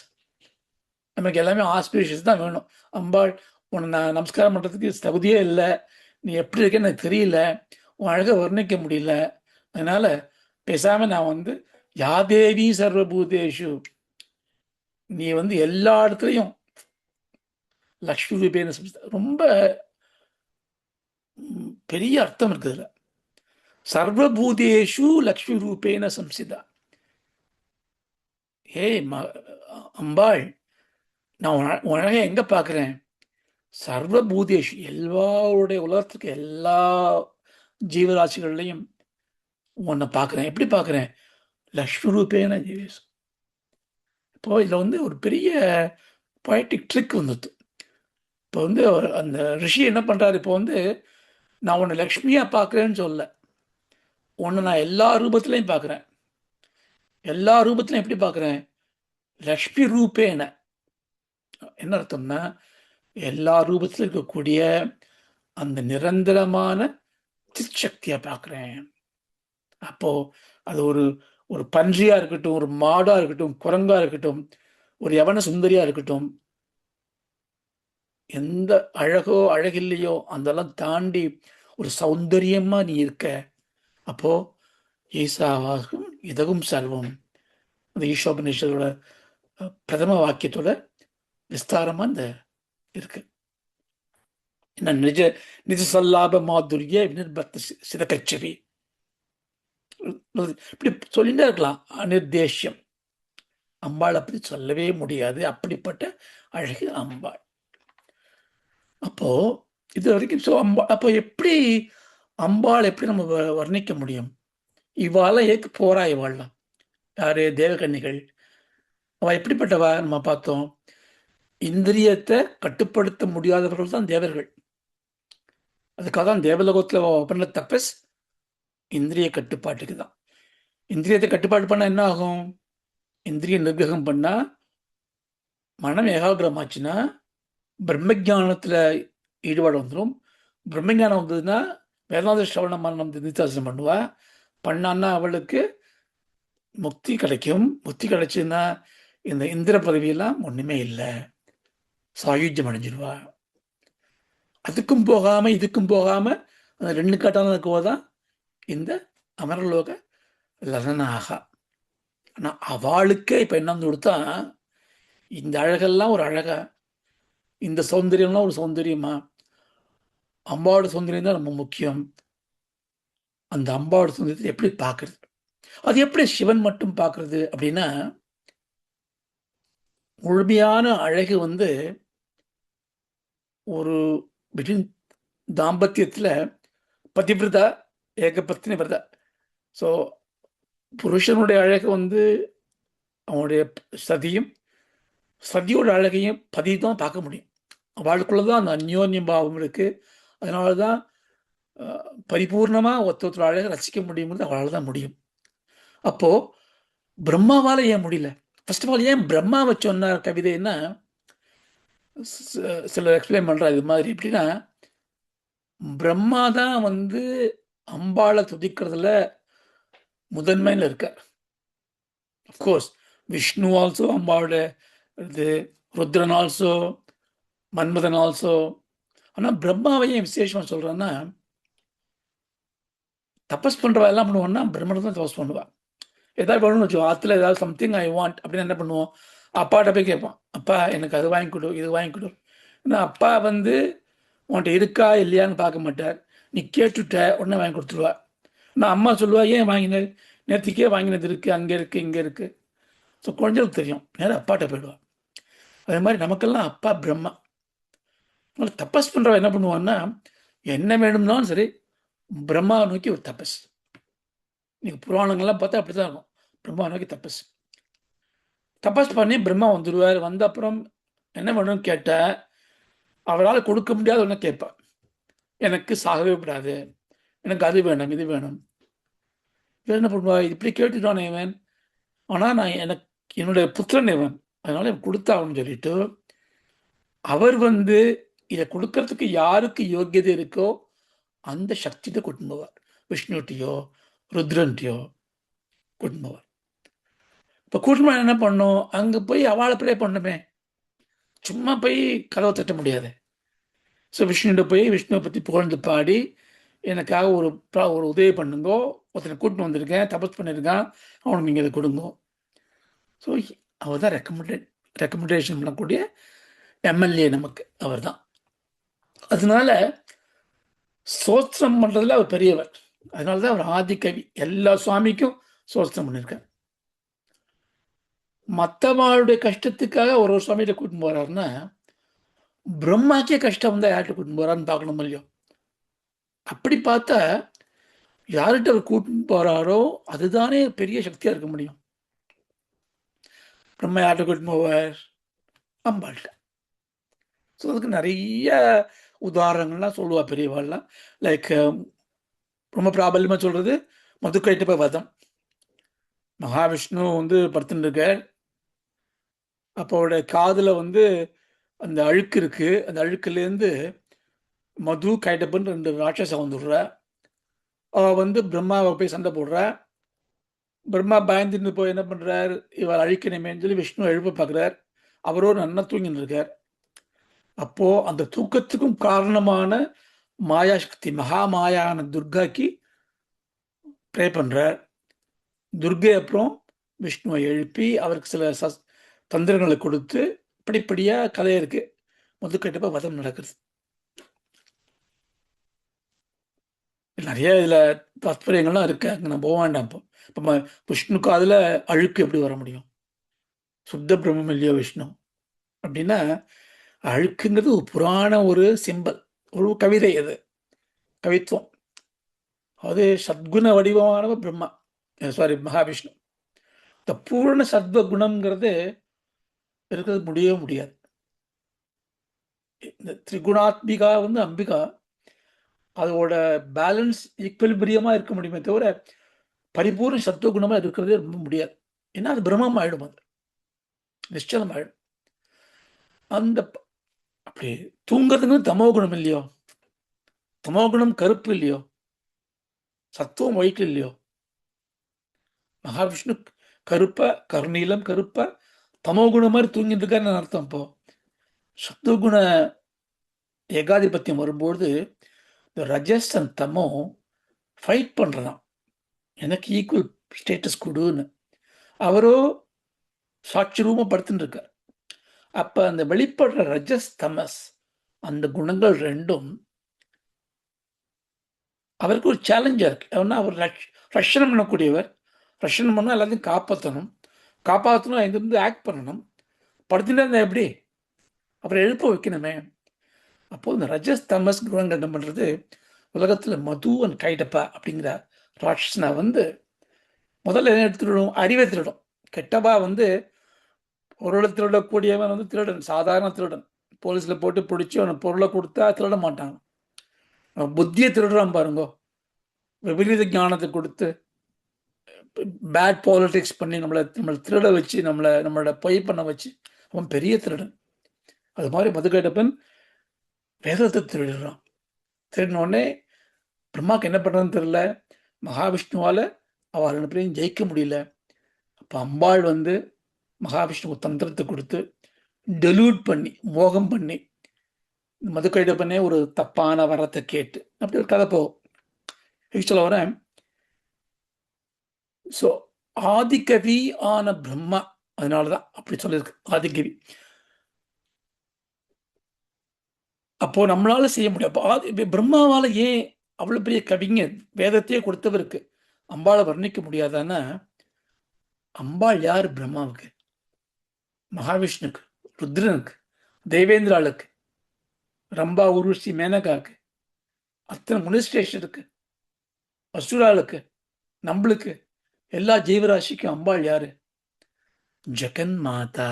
நமக்கு எல்லாமே ஆஸ்பீஷியஸ் தான் வேணும். அம்பாள் உன்னை நான் நமஸ்காரம் பண்ணுறதுக்கு தகுதியே இல்லை, நீ எப்படி இருக்கேன்னு எனக்கு தெரியல, உன் அழகை வர்ணிக்க முடியல, அதனால் பேசாமல் நான் வந்து யாதேவி சர்வபூதேஷு, நீ வந்து எல்லா இடத்துலையும் லக்ஷ்மி ரூபேன சம்ஸ்திதா. ரொம்ப பெரிய அர்த்தம் இருக்குதுல. சர்வபூதேஷு லக்ஷ்மி ரூபேன சம்ஸ்திதா. ஹே அம்பாள், நான் உன் அழகை எங்கே பார்க்குறேன்? சர்வபூதேஷு, எல்லாருடைய உலகத்துக்கு எல்லா ஜீவராசிகள்லையும் உன்னை பார்க்குறேன். எப்படி பார்க்குறேன்? லக்ஷ்மி ரூபேன ஜீவேஷ். இப்போ இதில் வந்து ஒரு பெரிய பொயட்டிக் ட்ரிக் வந்துடுது. இப்போ வந்து அந்த ரிஷி என்ன பண்ணுறாரு? இப்போ வந்து நான் உன்னை லக்ஷ்மியாக பார்க்குறேன்னு சொல்ல, உன்னை நான் எல்லா ரூபத்துலையும் பார்க்குறேன். எல்லா ரூபத்திலையும் எப்படி பார்க்குறேன்? லக்ஷ்மி ரூபேன. என்ன அர்த்தம்னா, எல்லா ரூபத்தில் இருக்கக்கூடிய அந்த நிரந்தரமான சிற்சக்தியை பார்க்குறேன். அப்போது அது ஒரு ஒரு பன்றியாக இருக்கட்டும், ஒரு மாடாக இருக்கட்டும், குரங்காக இருக்கட்டும், ஒரு யவன சுந்தரியாக இருக்கட்டும், எந்த அழகோ அழகில்லையோ அதெல்லாம் தாண்டி ஒரு சௌந்தரியமாக நீ இருக்க. அப்போது ஈசாவாகும் இதகும் சர்வம், அந்த ஈஷோபனிஷத்தோட பிரதம வாக்கியத்தோட விஸ்தாரமாக இந்த இருக்கு. என்ன நிஜ நிஜ சல்லாப மாதுரிய வினிர்பத்த சிதகச்சவி, இப்படி சொல்லிட்டே இருக்கலாம். அனிர்தேஷ்யம், அம்பாள் அப்படி சொல்லவே முடியாது, அப்படிப்பட்ட அழகு அம்பாள். அப்போ இது வரைக்கும் அப்போ எப்படி அம்பாள் எப்படி நம்ம வர்ணிக்க முடியும்? இவாளெல்லாம் ஏக்கு போறா, இவாள்லாம் யாரு? தேவகன்னிகள். அவ எப்படிப்பட்டவா? நம்ம பார்த்தோம், இந்திரியத்தை கட்டுப்படுத்த முடியாதவர்கள் தான் தேவர்கள். அதுக்காக தான் தேவலோகத்தில் பண்ண தபஸ் இந்திரிய கட்டுப்பாட்டுக்கு தான். இந்திரியத்தை கட்டுப்பாடு பண்ணால் என்ன ஆகும்? இந்திரிய நிர்கிரகம் பண்ணால் மனம் ஏகாகிரமாச்சுன்னா பிரம்மஜானத்தில் ஈடுபாடு வந்துடும். பிரம்மஞானம் வந்ததுன்னா வேதாந்த ஸ்ரவண மரணம் நிதித்தாசனம் பண்ணுவா. பண்ணான்னா அவளுக்கு முக்தி கிடைக்கும். முக்தி கிடைச்சுன்னா இந்த இந்திர பதவியெல்லாம் ஒன்றுமே இல்லை, சாயுஜ்யம் அடைஞ்சிடுவா. அதுக்கும் போகாமல் இதுக்கும் போகாமல் அந்த ரெண்டு கட்டான இருக்குவதான் இந்த அமரலோக லதனாகா. ஆனால் அவளுக்கே இப்போ என்ன வந்து கொடுத்தா, இந்த அழகெல்லாம் ஒரு அழகா, இந்த சௌந்தரியம்லாம் ஒரு சௌந்தரியமா, அம்பாவோட சௌந்தரியம் தான் ரொம்ப முக்கியம். அந்த அம்பாவோட சௌந்தரியத்தை எப்படி பார்க்கறது? அது எப்படி சிவன் மட்டும் பார்க்கறது அப்படின்னா, முழுமையான அழகு வந்து ஒரு பிட்வீன் தாம்பத்தியத்தில் பதிவிரதா ஏகபத்தினி விரதா. ஸோ புருஷனுடைய அழகு வந்து அவனுடைய சதியும், சதியோட அழகையும் பதி தான் பார்க்க முடியும். அவளுக்குள்ள தான் அந்த அந்யோன்யம் பாவம் இருக்குது. அதனால தான் பரிபூர்ணமாக ஒருத்தர் அழகை ரசிக்க முடியுங்கிறது அவளால் தான் முடியும். அப்போது பிரம்மாவால் ஏன் முடியல? ஃபர்ஸ்ட் ஆஃப் ஆல் ஏன் பிரம்மாவை சொன்னார் கவிதைன்னா, சிலர் எக்ஸ்பிளைன் பண்ணுறா இது மாதிரி. எப்படின்னா, பிரம்மா தான் வந்து அம்பாளை துதிக்கிறதுல முதன்மையில் இருக்கார். அஃப்கோர்ஸ் விஷ்ணு ஆல்சோ அம்பாவோட இது, ருத்ரன் ஆல்சோ, மன்மதன் ஆல்சோ. ஆனால் பிரம்மாவையும் விசேஷமாக சொல்கிறேன்னா, தபஸ் பண்ணுறவா எல்லாம் பண்ணுவோன்னா பிரம்மனை தான் தபஸ் பண்ணுவா. ஏதாவது வேணும்னு வச்சுக்கோ, ஆற்றுல ஏதாவது சம்திங் ஐ வாண்ட் அப்படின்னு என்ன பண்ணுவோம், அப்பாட்ட போய் கேட்பான், அப்பா எனக்கு அது வாங்கி கொடு, இது வாங்கி கொடு. ஏன்னா அப்பா வந்து உன்கிட்ட இருக்கா இல்லையான்னு பார்க்க மாட்டார், நீ கேட்டுட்ட உடனே வாங்கி கொடுத்துருவா. நான் அம்மா சொல்லுவா, ஏன் வாங்கினது, நேற்றுக்கே வாங்கினது இருக்குது, அங்கே இருக்குது, இங்கே இருக்குது. ஸோ குழந்தைகளுக்கு தெரியும், நேரம் அப்பாட்ட போயிடுவான். அதே மாதிரி நமக்கெல்லாம் அப்பா பிரம்மா. அதனால் தபஸ் பண்ணுறவன் என்ன பண்ணுவான்னா, என்ன வேணும்னாலும் சரி பிரம்மாவை நோக்கி ஒரு தபஸ். நீங்கள் புராணங்கள்லாம் பார்த்தா அப்படி தான் இருக்கும். பிரம்மாவை நோக்கி தபஸ் தபஸ் பண்ணி பிரம்மா வந்துடுவார். வந்த அப்புறம் என்ன வேணும்னு கேட்டால், அவரால் கொடுக்க முடியாத ஒன்று கேட்பார். எனக்கு சாகவே விடாது, எனக்கு அது வேணும், இது வேணும். இவர் என்ன பண்ணுவா, இப்படி கேட்டுட்டானே இவன், ஆனால் நான் எனக்கு என்னுடைய புத்திரன் இவன், அதனால இவன் கொடுத்தாகணும்னு சொல்லிட்டு அவர் வந்து இதை கொடுக்கறதுக்கு யாருக்கு யோக்கியதை இருக்கோ அந்த சக்தியை கூட்டின்னு போவார். விஷ்ணுட்டியோ ருத்ரன்ட்டியோ கூட்டின்னு போவார். இப்போ கூட்டின்னு போய் என்ன பண்ணும், அங்கே போய் அவளை ப்ரே பண்ணுமே, சும்மா போய் கதவை தட்ட முடியாது. ஸோ விஷ்ணுகிட்ட போய் விஷ்ணுவை பற்றி புகழ்ந்து பாடி, எனக்காக ஒரு உதவி பண்ணுங்கோ, ஒருத்தனை கூட்டின்னு வந்திருக்கேன், தபஸ் பண்ணியிருக்கான், அவனுக்கு நீங்கள் இதை கொடுங்கோ. ஸோ அவர் தான் ரெக்கமெண்டேஷன் பண்ணக்கூடிய எம்எல்ஏ நமக்கு அவர் தான். அதனால சோஸ்திரம் பண்ணுறதுல அவர் பெரியவர். அதனால தான் அவர் ஆதிக்கவி, எல்லா சுவாமிக்கும் சோஸ்திரம் பண்ணியிருக்கார். மற்றவாளுடைய கஷ்டத்துக்காக ஒரு சுவாமிகிட்ட கூட்டின்னு போகிறாருன்னா, பிரம்மாக்கே கஷ்டம் வந்தால் யார்கிட்ட கூட்டின்னு போகிறாருன்னு பார்க்கணும் இல்லையோ. அப்படி பார்த்தா யார்கிட்ட அவர் கூட்டின்னு போகிறாரோ அதுதானே பெரிய சக்தியாக இருக்க முடியும். பிரம்மா யார்கிட்ட கூட்டின்னு போவார், அம்பாள்கிட்ட. ஸோ அதுக்கு நிறைய உதாரணங்கள்லாம் சொல்லுவா பெரியவாள்லாம். லைக் ரொம்ப பிராபல்யமாக சொல்கிறது மதுக்கைட்டு போய் வதம். மகாவிஷ்ணு வந்து படுத்துட்டு இருக்கார். அப்போ அவருடைய காதில் வந்து அந்த அழுக்கு இருக்குது, அந்த அழுக்குலேருந்து மது கைட்டப்பன் 2 ராட்சசம் வந்துடுறா. அவள் வந்து பிரம்மாவை போய் சண்டை போடுறா. பிரம்மா பயந்துட்டு போய் என்ன பண்ணுறார், இவர் அழிக்கணுமேன்னு சொல்லி விஷ்ணு எழுப்ப பார்க்குறார். அவரோ நல்லா தூங்கின்னு இருக்கார். அப்போது அந்த தூக்கத்துக்கும் காரணமான மாயாசக்தி மகாமாயான துர்காக்கு ப்ரே பண்ணுறார். துர்கை அப்புறம் விஷ்ணுவை எழுப்பி அவருக்கு சில தந்திரங்களை கொடுத்து இப்படிப்படியாக கதை இருக்குது. மதுக்கட்டப்ப வதம் நடக்குது. நிறைய இதில் தாத்பரியங்கள்லாம் இருக்கு, அங்கே நான் போக வேண்டாம். இப்போ விஷ்ணுக்கு அதில் அழுக்கு எப்படி வர முடியும், சுத்த பிரம்மம் இல்லையோ விஷ்ணு அப்படின்னா. அழுக்குங்கிறது ஒரு புராண ஒரு சிம்பல், ஒரு கவிதை, அது கவித்துவம். அது சத்குண வடிவமான பிரம்மா, சாரி மகாவிஷ்ணு. இந்த பூர்ண சத்வ குணம்ங்கிறது இருக்கிறது முடியவே முடியாது. இந்த திரிகுணாத்மிகா வந்து அம்பிகா, அதோட பேலன்ஸ் ஈக்குவலிபிரியமாக இருக்க முடியுமே தவிர பரிபூர்ண சத்துவகுணமாக இருக்கிறதே ரொம்ப முடியாது. ஏன்னா அது பிரம்மம் ஆயிடும், அது நிச்சலம் ஆயிடும். அந்த அப்படி தூங்குறதுக்கு தமோ குணம் இல்லையோ, தமோ குணம் கருப்பு இல்லையோ, சத்துவம் ஒயிட் இல்லையோ. மகாவிஷ்ணு கருப்பா கருநீலம் கருப்பா தமோ குணம் மாதிரி தூங்கிட்டு இருக்காருன்னு அர்த்தம். இப்போ சத்துவகுண ஏகாதிபத்தியம் வரும்போது இந்த ரஜஸ் அண்ட் தமோ ஃபைட் பண்ணுறதான், எனக்கு ஈக்குவல் ஸ்டேட்டஸ் கொடுன்னு. அவரோ சாட்சி ரூபம் படுத்துட்டு இருக்கார். அப்போ அந்த வெளிப்படுற ரஜஸ் தமஸ் அந்த குணங்கள் ரெண்டும் அவருக்கு ஒரு சேலஞ்சாக இருக்கு. ஏன்னா அவர் ரஷனம் பண்ணக்கூடியவர், ரஷனம் பண்ணால் எல்லாத்தையும் காப்பாற்றணும், எங்கிருந்து ஆக்ட் பண்ணணும். படுத்துட்டு இருந்தால் எப்படி, அப்புறம் எழுப்ப வைக்கணுமே. அப்போது இந்த ரஜஸ் தமஸ் குணங்கள் என்ன பண்ணுறது, உலகத்தில் மது அண்ட் கைடப்பா அப்படிங்கிற ராட்சசனை வந்து முதல்ல என்ன எடுத்துடும், அறிவை திருடும். கெட்டவா வந்து பொருளை திருடக்கூடியவன் வந்து திருடன், சாதாரண திருடன். போலீஸில் போட்டு பிடிச்சி அவனை பொருளை கொடுத்தா திருட மாட்டாங்க. புத்தியை திருடுறான் பாருங்க, விபரீத ஞானத்தை கொடுத்து பேட் பாலிடிக்ஸ் பண்ணி நம்மளை திருட வச்சு நம்மளோட பொய் பண்ண வச்சு அவன் பெரிய திருடன். அது மாதிரி மதுக்கைட்டப்பன் வேதத்தை திருடுறான். திருடினோடனே பிரம்மாவுக்கு என்ன பண்ணுறதுன்னு தெரியல, மகாவிஷ்ணுவால் அவள் 2 பேரையும் ஜெயிக்க முடியல. அப்போ அம்பாள் வந்து மகாவிஷ்ணுக்கு தந்திரத்தை கொடுத்து டெலூட் பண்ணி மோகம் பண்ணி மதுக்கைட்டப்பனே ஒரு தப்பான வரத்தை கேட்டு அப்படி ஒரு கதை போகும். சொல்ல வரேன். ஸோ ஆதிகவி ஆன பிரம்மா, அதனால தான் அப்படி சொல்லியிருக்கு ஆதிகவி. அப்போ நம்மளால செய்ய முடியும். அப்போ பிரம்மாவால் ஏன் அவ்வளோ பெரிய கவிஞர், வேதத்தையே கொடுத்தவருக்கு அம்பாளை வர்ணிக்க முடியாதான்னா, அம்பாள் யார் பிரம்மாவுக்கு, மகாவிஷ்ணுக்கு, ருத்ரனுக்கு, தேவேந்திராளுக்கு, ரம்பா உருஷி மேனகாவுக்கு, அத்தனை முனிஸ்டேஷனுக்கு, அசுராளுக்கு, நம்மளுக்கு, எல்லா ஜீவராசிக்கும் அம்பாள் யாரு, ஜெகன் மாதா.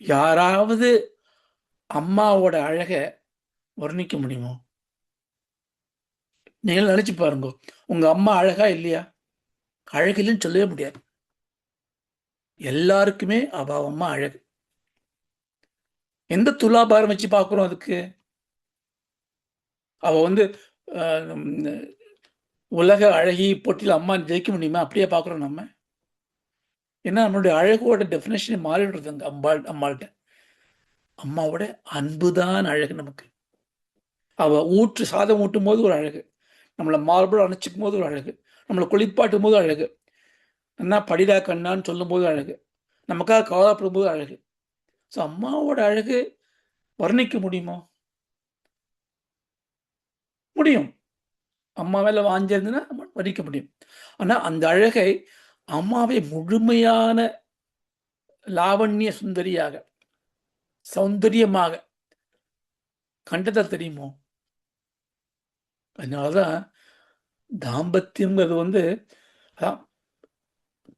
யாராவது அம்மாவோட அழகை வர்ணிக்க முடியுமோ? நீங்கள் நினைச்சு பாருங்க, உங்க அம்மா அழகா இல்லையா? அழகு இல்லைன்னு சொல்லவே முடியாது. எல்லாருக்குமே அவ அம்மா அழகு. எந்த துலாபாரம் வச்சு பார்க்குறோம் அதுக்கு? அவ வந்து அஹ், உம், உலக அழகி போட்டியில் அம்மா ஜெயிக்க முடியுமா? அப்படியே பார்க்குறோம் நம்ம. ஏன்னா நம்மளுடைய அழகோட டெஃபினேஷன் மாறிடுறது அங்க அம்மாள்கிட்ட. அம்மாவோட அன்புதான் அழகு நமக்கு. அவ சாதம் ஊட்டும் போது ஒரு அழகு, நம்மளை மார்பிள் அணைச்சிக்கும் போது ஒரு அழகு, நம்மளை குளிப்பாட்டும் போது அழகு, என்ன படிடா கண்ணான்னு சொல்லும் போது அழகு, நமக்காக கவலைப்படும் போது அழகு. ஸோ அம்மாவோட அழகு வர்ணிக்க முடியுமோ? முடியும். அம்மா மேல வாஞ்சிருந்ததுன்னா வர்ணிக்க முடியும். ஆனா அந்த அழகை அம்மாவை முழுமையான லாவண்ய சுந்தரியாக, சௌந்தரியமாக கண்டதா தெரியுமோ? அதனாலதான் தாம்பத்தியங்கிறது அதான்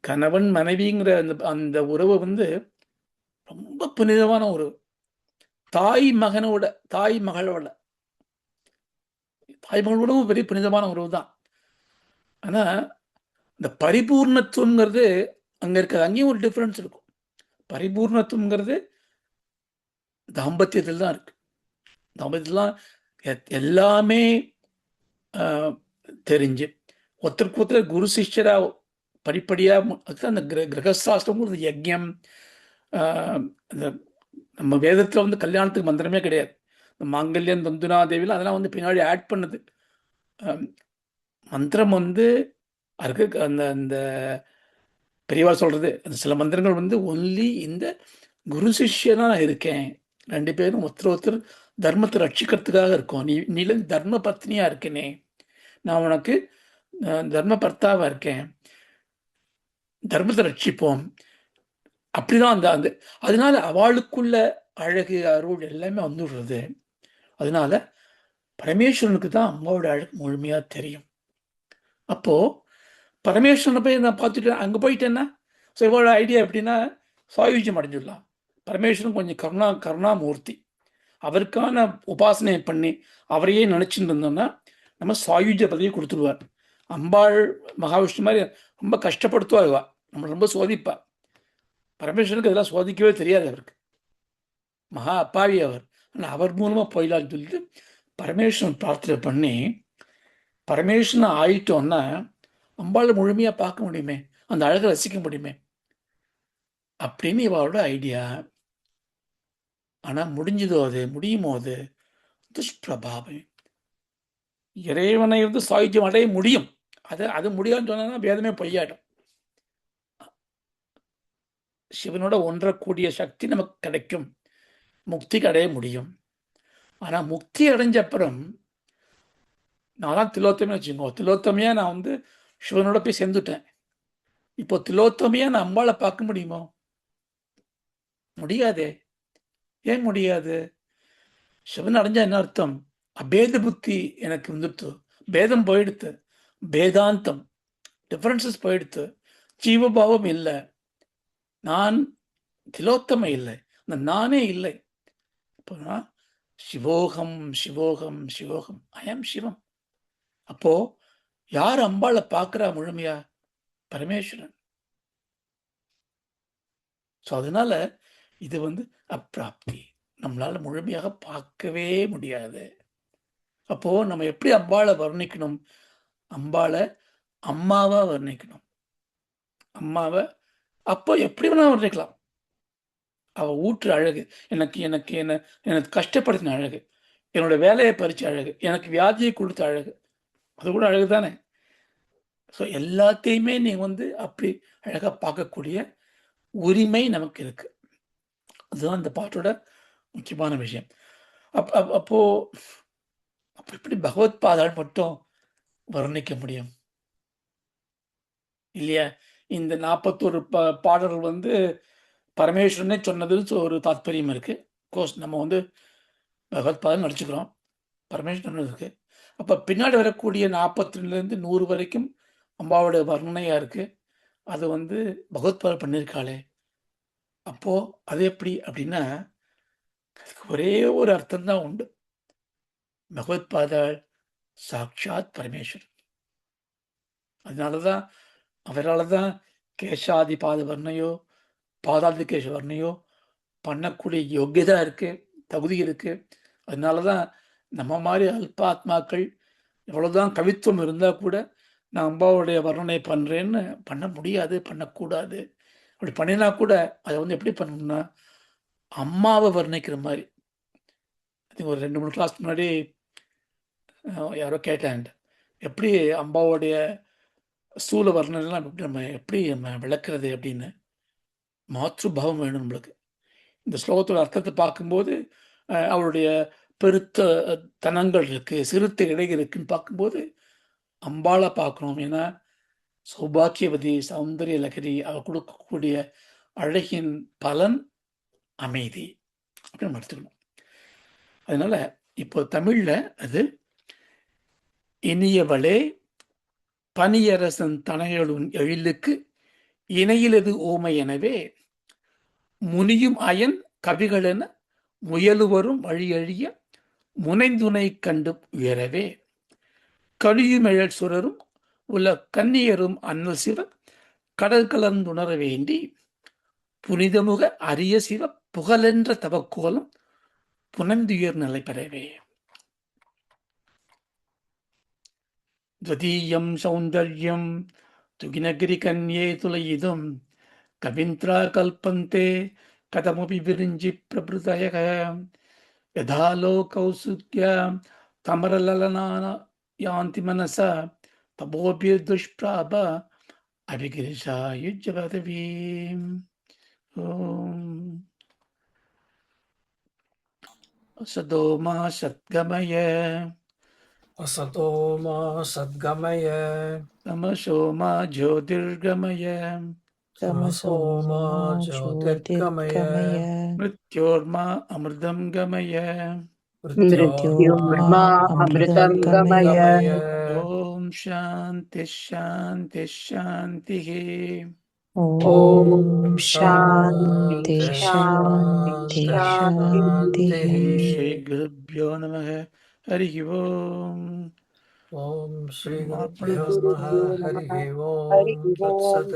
கணவன் மனைவிங்கிற அந்த அந்த உறவு ரொம்ப புனிதமான உறவு. தாய் மகனோட தாய் மகளோட தாய் மகளோட பெரிய புனிதமான உறவு தான். ஆனா இந்த பரிபூர்ணத்துவங்கிறது அங்க இருக்காது. அங்கேயும் ஒரு டிஃபரன்ஸ் இருக்கும். பரிபூர்ணத்துவங்கிறது தாம்பத்தியத்தில் தான் இருக்கு. தாம்பத்தியத்தில் எல்லாமே தெரிஞ்சு ஒருத்தருக்கு ஒருத்தர் குரு சிஷ்யரா படிப்படியா அதுதான் அந்த கிரகசாஸ்திரம் யஜ்யம். இந்த நம்ம வேதத்துல கல்யாணத்துக்கு மந்திரமே கிடையாது. இந்த மாங்கல்யம் தந்துனா தேவியில் அதெல்லாம் பின்னாடி ஆட் பண்ணுது. மந்திரம் அதுக்கு அந்த அந்த பெரியவா சொல்றது அந்த சில மந்திரங்கள் ஒன்லி இந்த குரு சிஷ்யனா நான் இருக்கேன், ரெண்டு பேரும் ஒருத்தர் ஒருத்தர் தர்மத்தை ரட்சிக்கிறதுக்காக இருக்கும். நீ தர்ம பத்னியா இருக்கனே, நான் உனக்கு தர்ம பர்த்தாவா இருக்கேன், தர்மத்தை ரட்சிப்போம். அப்படிதான் அந்த அந்த அதனால அவளுக்குள்ள அழகு அருள் எல்லாமே வந்துடுறது. அதனால பரமேஸ்வரனுக்கு தான் அம்மாவோட அழகு முழுமையா தெரியும். அப்போ பரமேஸ்வரனை போய் நான் பார்த்துட்டு அங்கே போயிட்டேன்னா, ஸோ இவளோட ஐடியா எப்படின்னா சாயுஜ்யம் அடைஞ்சிடலாம். பரமேஸ்வரன் கொஞ்சம் கருணாமூர்த்தி. அவருக்கான உபாசனையை பண்ணி அவரையே நினைச்சுட்டு இருந்தோம்னா நம்ம சாயுஜ்ய பதவியை கொடுத்துருவார். அம்பாள் மகாவிஷ்ணு மாதிரி ரொம்ப கஷ்டப்படுத்துவா, நம்ம ரொம்ப சோதிப்பா. பரமேஸ்வரனுக்கு இதெல்லாம் சோதிக்கவே தெரியாது. அவருக்கு மகா அப்பாவி அவர். ஆனால் அவர் மூலமாக போயிடலான்னு சொல்லிட்டு பரமேஸ்வரன் பிரார்த்தனை பண்ணி பரமேஸ்வரன் ஆயிட்டோம்னா அம்பாளை முழுமையாக பார்க்க முடியுமே, அந்த அழகை ரசிக்க முடியுமே அப்படின்னு இவளோட ஐடியா. ஆனால் முடிஞ்சதோ அது முடியுமோ அது துஷ்பிரபாவம். இறைவனை சாயுஜ்யம் அடைய முடியும். அது முடியாதுன்னு சொன்னா வேதமே பொய்யாடும். சிவனோட ஒன்றக்கூடிய சக்தி நமக்கு கிடைக்கும், முக்திக்கு அடைய முடியும். ஆனா முக்தி அடைஞ்ச அப்புறம் நான் தான் திலோத்தமே வச்சுக்கோ, திலோத்தமையா நான் சிவனோட போய் சேர்ந்துட்டேன். இப்போ திலோத்தமையா நான் அம்பாளை பார்க்க முடியுமோ? முடியாதே. ஏன் முடியாது? சிவன் அடைஞ்சா என்ன அர்த்தம்? அபேத புத்தி எனக்கு வந்துடுத்து, பேதம் போயிடுத்து, பேதாந்தம் டிஃபரன்சஸ் போயிடுத்து, ஜீவபாவம் இல்லை, நான் திலோத்தமை இல்லை, அந்த நானே இல்லை. இப்போ சிவோகம் சிவோகம் சிவோகம், ஐ ஆம் சிவம். அப்போ யார் அம்பாளை பார்க்கிறா முழுமையா? பரமேஸ்வரன். ஸோ அதனால இது அப்பிராப்தி, நம்மளால முழுமையாக பார்க்கவே முடியாது. அப்போ நம்ம எப்படி அம்பாளை வர்ணிக்கணும்? அம்பாளை அம்மாவா வர்ணிக்கணும். அம்மாவை அப்போ எப்படி வேணா வர்ணிக்கலாம். அவ ஊற்று அழகு, எனக்கு எனக்கு என்ன எனக்கு கஷ்டப்படுத்தின அழகு, என்னோட வேலையை பறிச்ச அழகு, எனக்கு வியாதியை கொடுத்த அழகு, அது கூட அழகு தானே. ஸோ எல்லாத்தையுமே நீ அப்படி அழகா பார்க்கக்கூடிய உரிமை நமக்கு இருக்கு. அதுதான் இந்த பாட்டோட முக்கியமான விஷயம். அப்போ எப்படி பகவத் பாதாள் மட்டும் வர்ணிக்க முடியும் இல்லையா? இந்த 41 பாடல்கள் பரமேஸ்வரனே சொன்னது ஒரு தாத்பரியம் இருக்கு. கோர்ஸ் நம்ம பகவத் பாதம் நடிச்சுக்கிறோம், பரமேஸ்வரன் இருக்கு. அப்ப பின்னாடி வரக்கூடிய 42லேருந்து 100 வரைக்கும் அம்பாவோட வர்ணனையா இருக்கு. அது பகவத் பாதம் பண்ணியிருக்காளே, அப்போ அது எப்படி அப்படின்னா ஒரே ஒரு அர்த்தம் தான் உண்டு. பகவத்பாதாள் சாக்ஷாத் பரமேஸ்வரன். அதனாலதான் அவரால்தான் கேசாதி பாத வர்ணையோ பாதாதி கேச வர்ணையோ பண்ணக்கூடிய யோக்கியதா இருக்கு, தகுதி இருக்கு. அதனாலதான் நம்ம மாதிரி அல்பாத்மாக்கள் எவ்வளவுதான் கவித்துவம் இருந்தா கூட நான் அம்பாவுடைய வர்ணனை பண்றேன்னு பண்ண முடியாது, பண்ணக்கூடாது. அப்படி பண்ணினா கூட அதை வந்து எப்படி பண்ணணும்னா அம்மாவை வர்ணிக்கிற மாதிரி. ஒரு 2-3 கிளாஸ் முன்னாடி யாரோ கேட்டாங்க, எப்படி அம்பாவுடைய ஸ்தூல வர்ணனைலாம் எப்படி நம்ம விளக்குறது அப்படின்னு. மாத்ருபாவம் வேணும் நம்மளுக்கு. இந்த ஸ்லோகத்தோட அர்த்தத்தை பார்க்கும்போது அவருடைய பெருத்த தனங்கள் இருக்கு, சிறுத்த இடை இருக்குன்னு பார்க்கும்போது அம்பாளை பார்க்கணும். ஏன்னா சௌபாக்கியவதி, சௌந்தரிய லகரி, அவள் கொடுக்கக்கூடிய அழகின் பலன் அமைதி அப்படின்னு நம்ம எடுத்துக்கணும். அதனால இப்போ தமிழ்ல அது இனியவளே பனியரசன் தனையலுன் எழிலுக்கு இணையிலது ஓமை எனவே முனியும் அயன் கவிகளென முயலுவரும் வழியழிய முனைந்துணை கண்டு உயரவே கலியுமெழல் சுரரும் உள்ள கன்னியரும் அன்னல் சிவ கடல் கலந்துணர வேண்டி புனிதமுக அரிய சிவ புகழென்ற தவக்கோலம் புனந்துயர் நிலை பெறவே. துவதீயம் சௌந்தர்யம் துகினகிரி கன்யே துளையிதும் கவிந்திரா கல்பந்தே கதமபி விரிஞ்சி பிரபுதயக யதாலோ கௌசுக்யா தமரலலனான யாந்தி மனசா தபோபிர் துஷ்பிராப அபிகிரிஷா யுஜ்ஜபதவீம். ஓம் சதோ மா சத்கமய असतो मा सद्गमय தமசோ மா ஜோதிர்கமய तमसो मा ज्योतिर्गमय மிருத்யோர்மா அமிர்தம் கமய मृत्योर्मा अमृतं गमय। गमय। ஓம் சாந்தி சாந்தி சாந்தி. ॐ शान्ति शान्ति शान्तिः। ஸ்ரீ குருப்யோ நமः. ஹரி ஓம். ॐ श्री गुरुभ्यो नमः हरिः हरि ओम तत्सत्।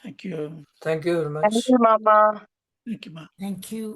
Thank you. Thank you very much. Thank you, Mama. Thank you, ma. Thank you.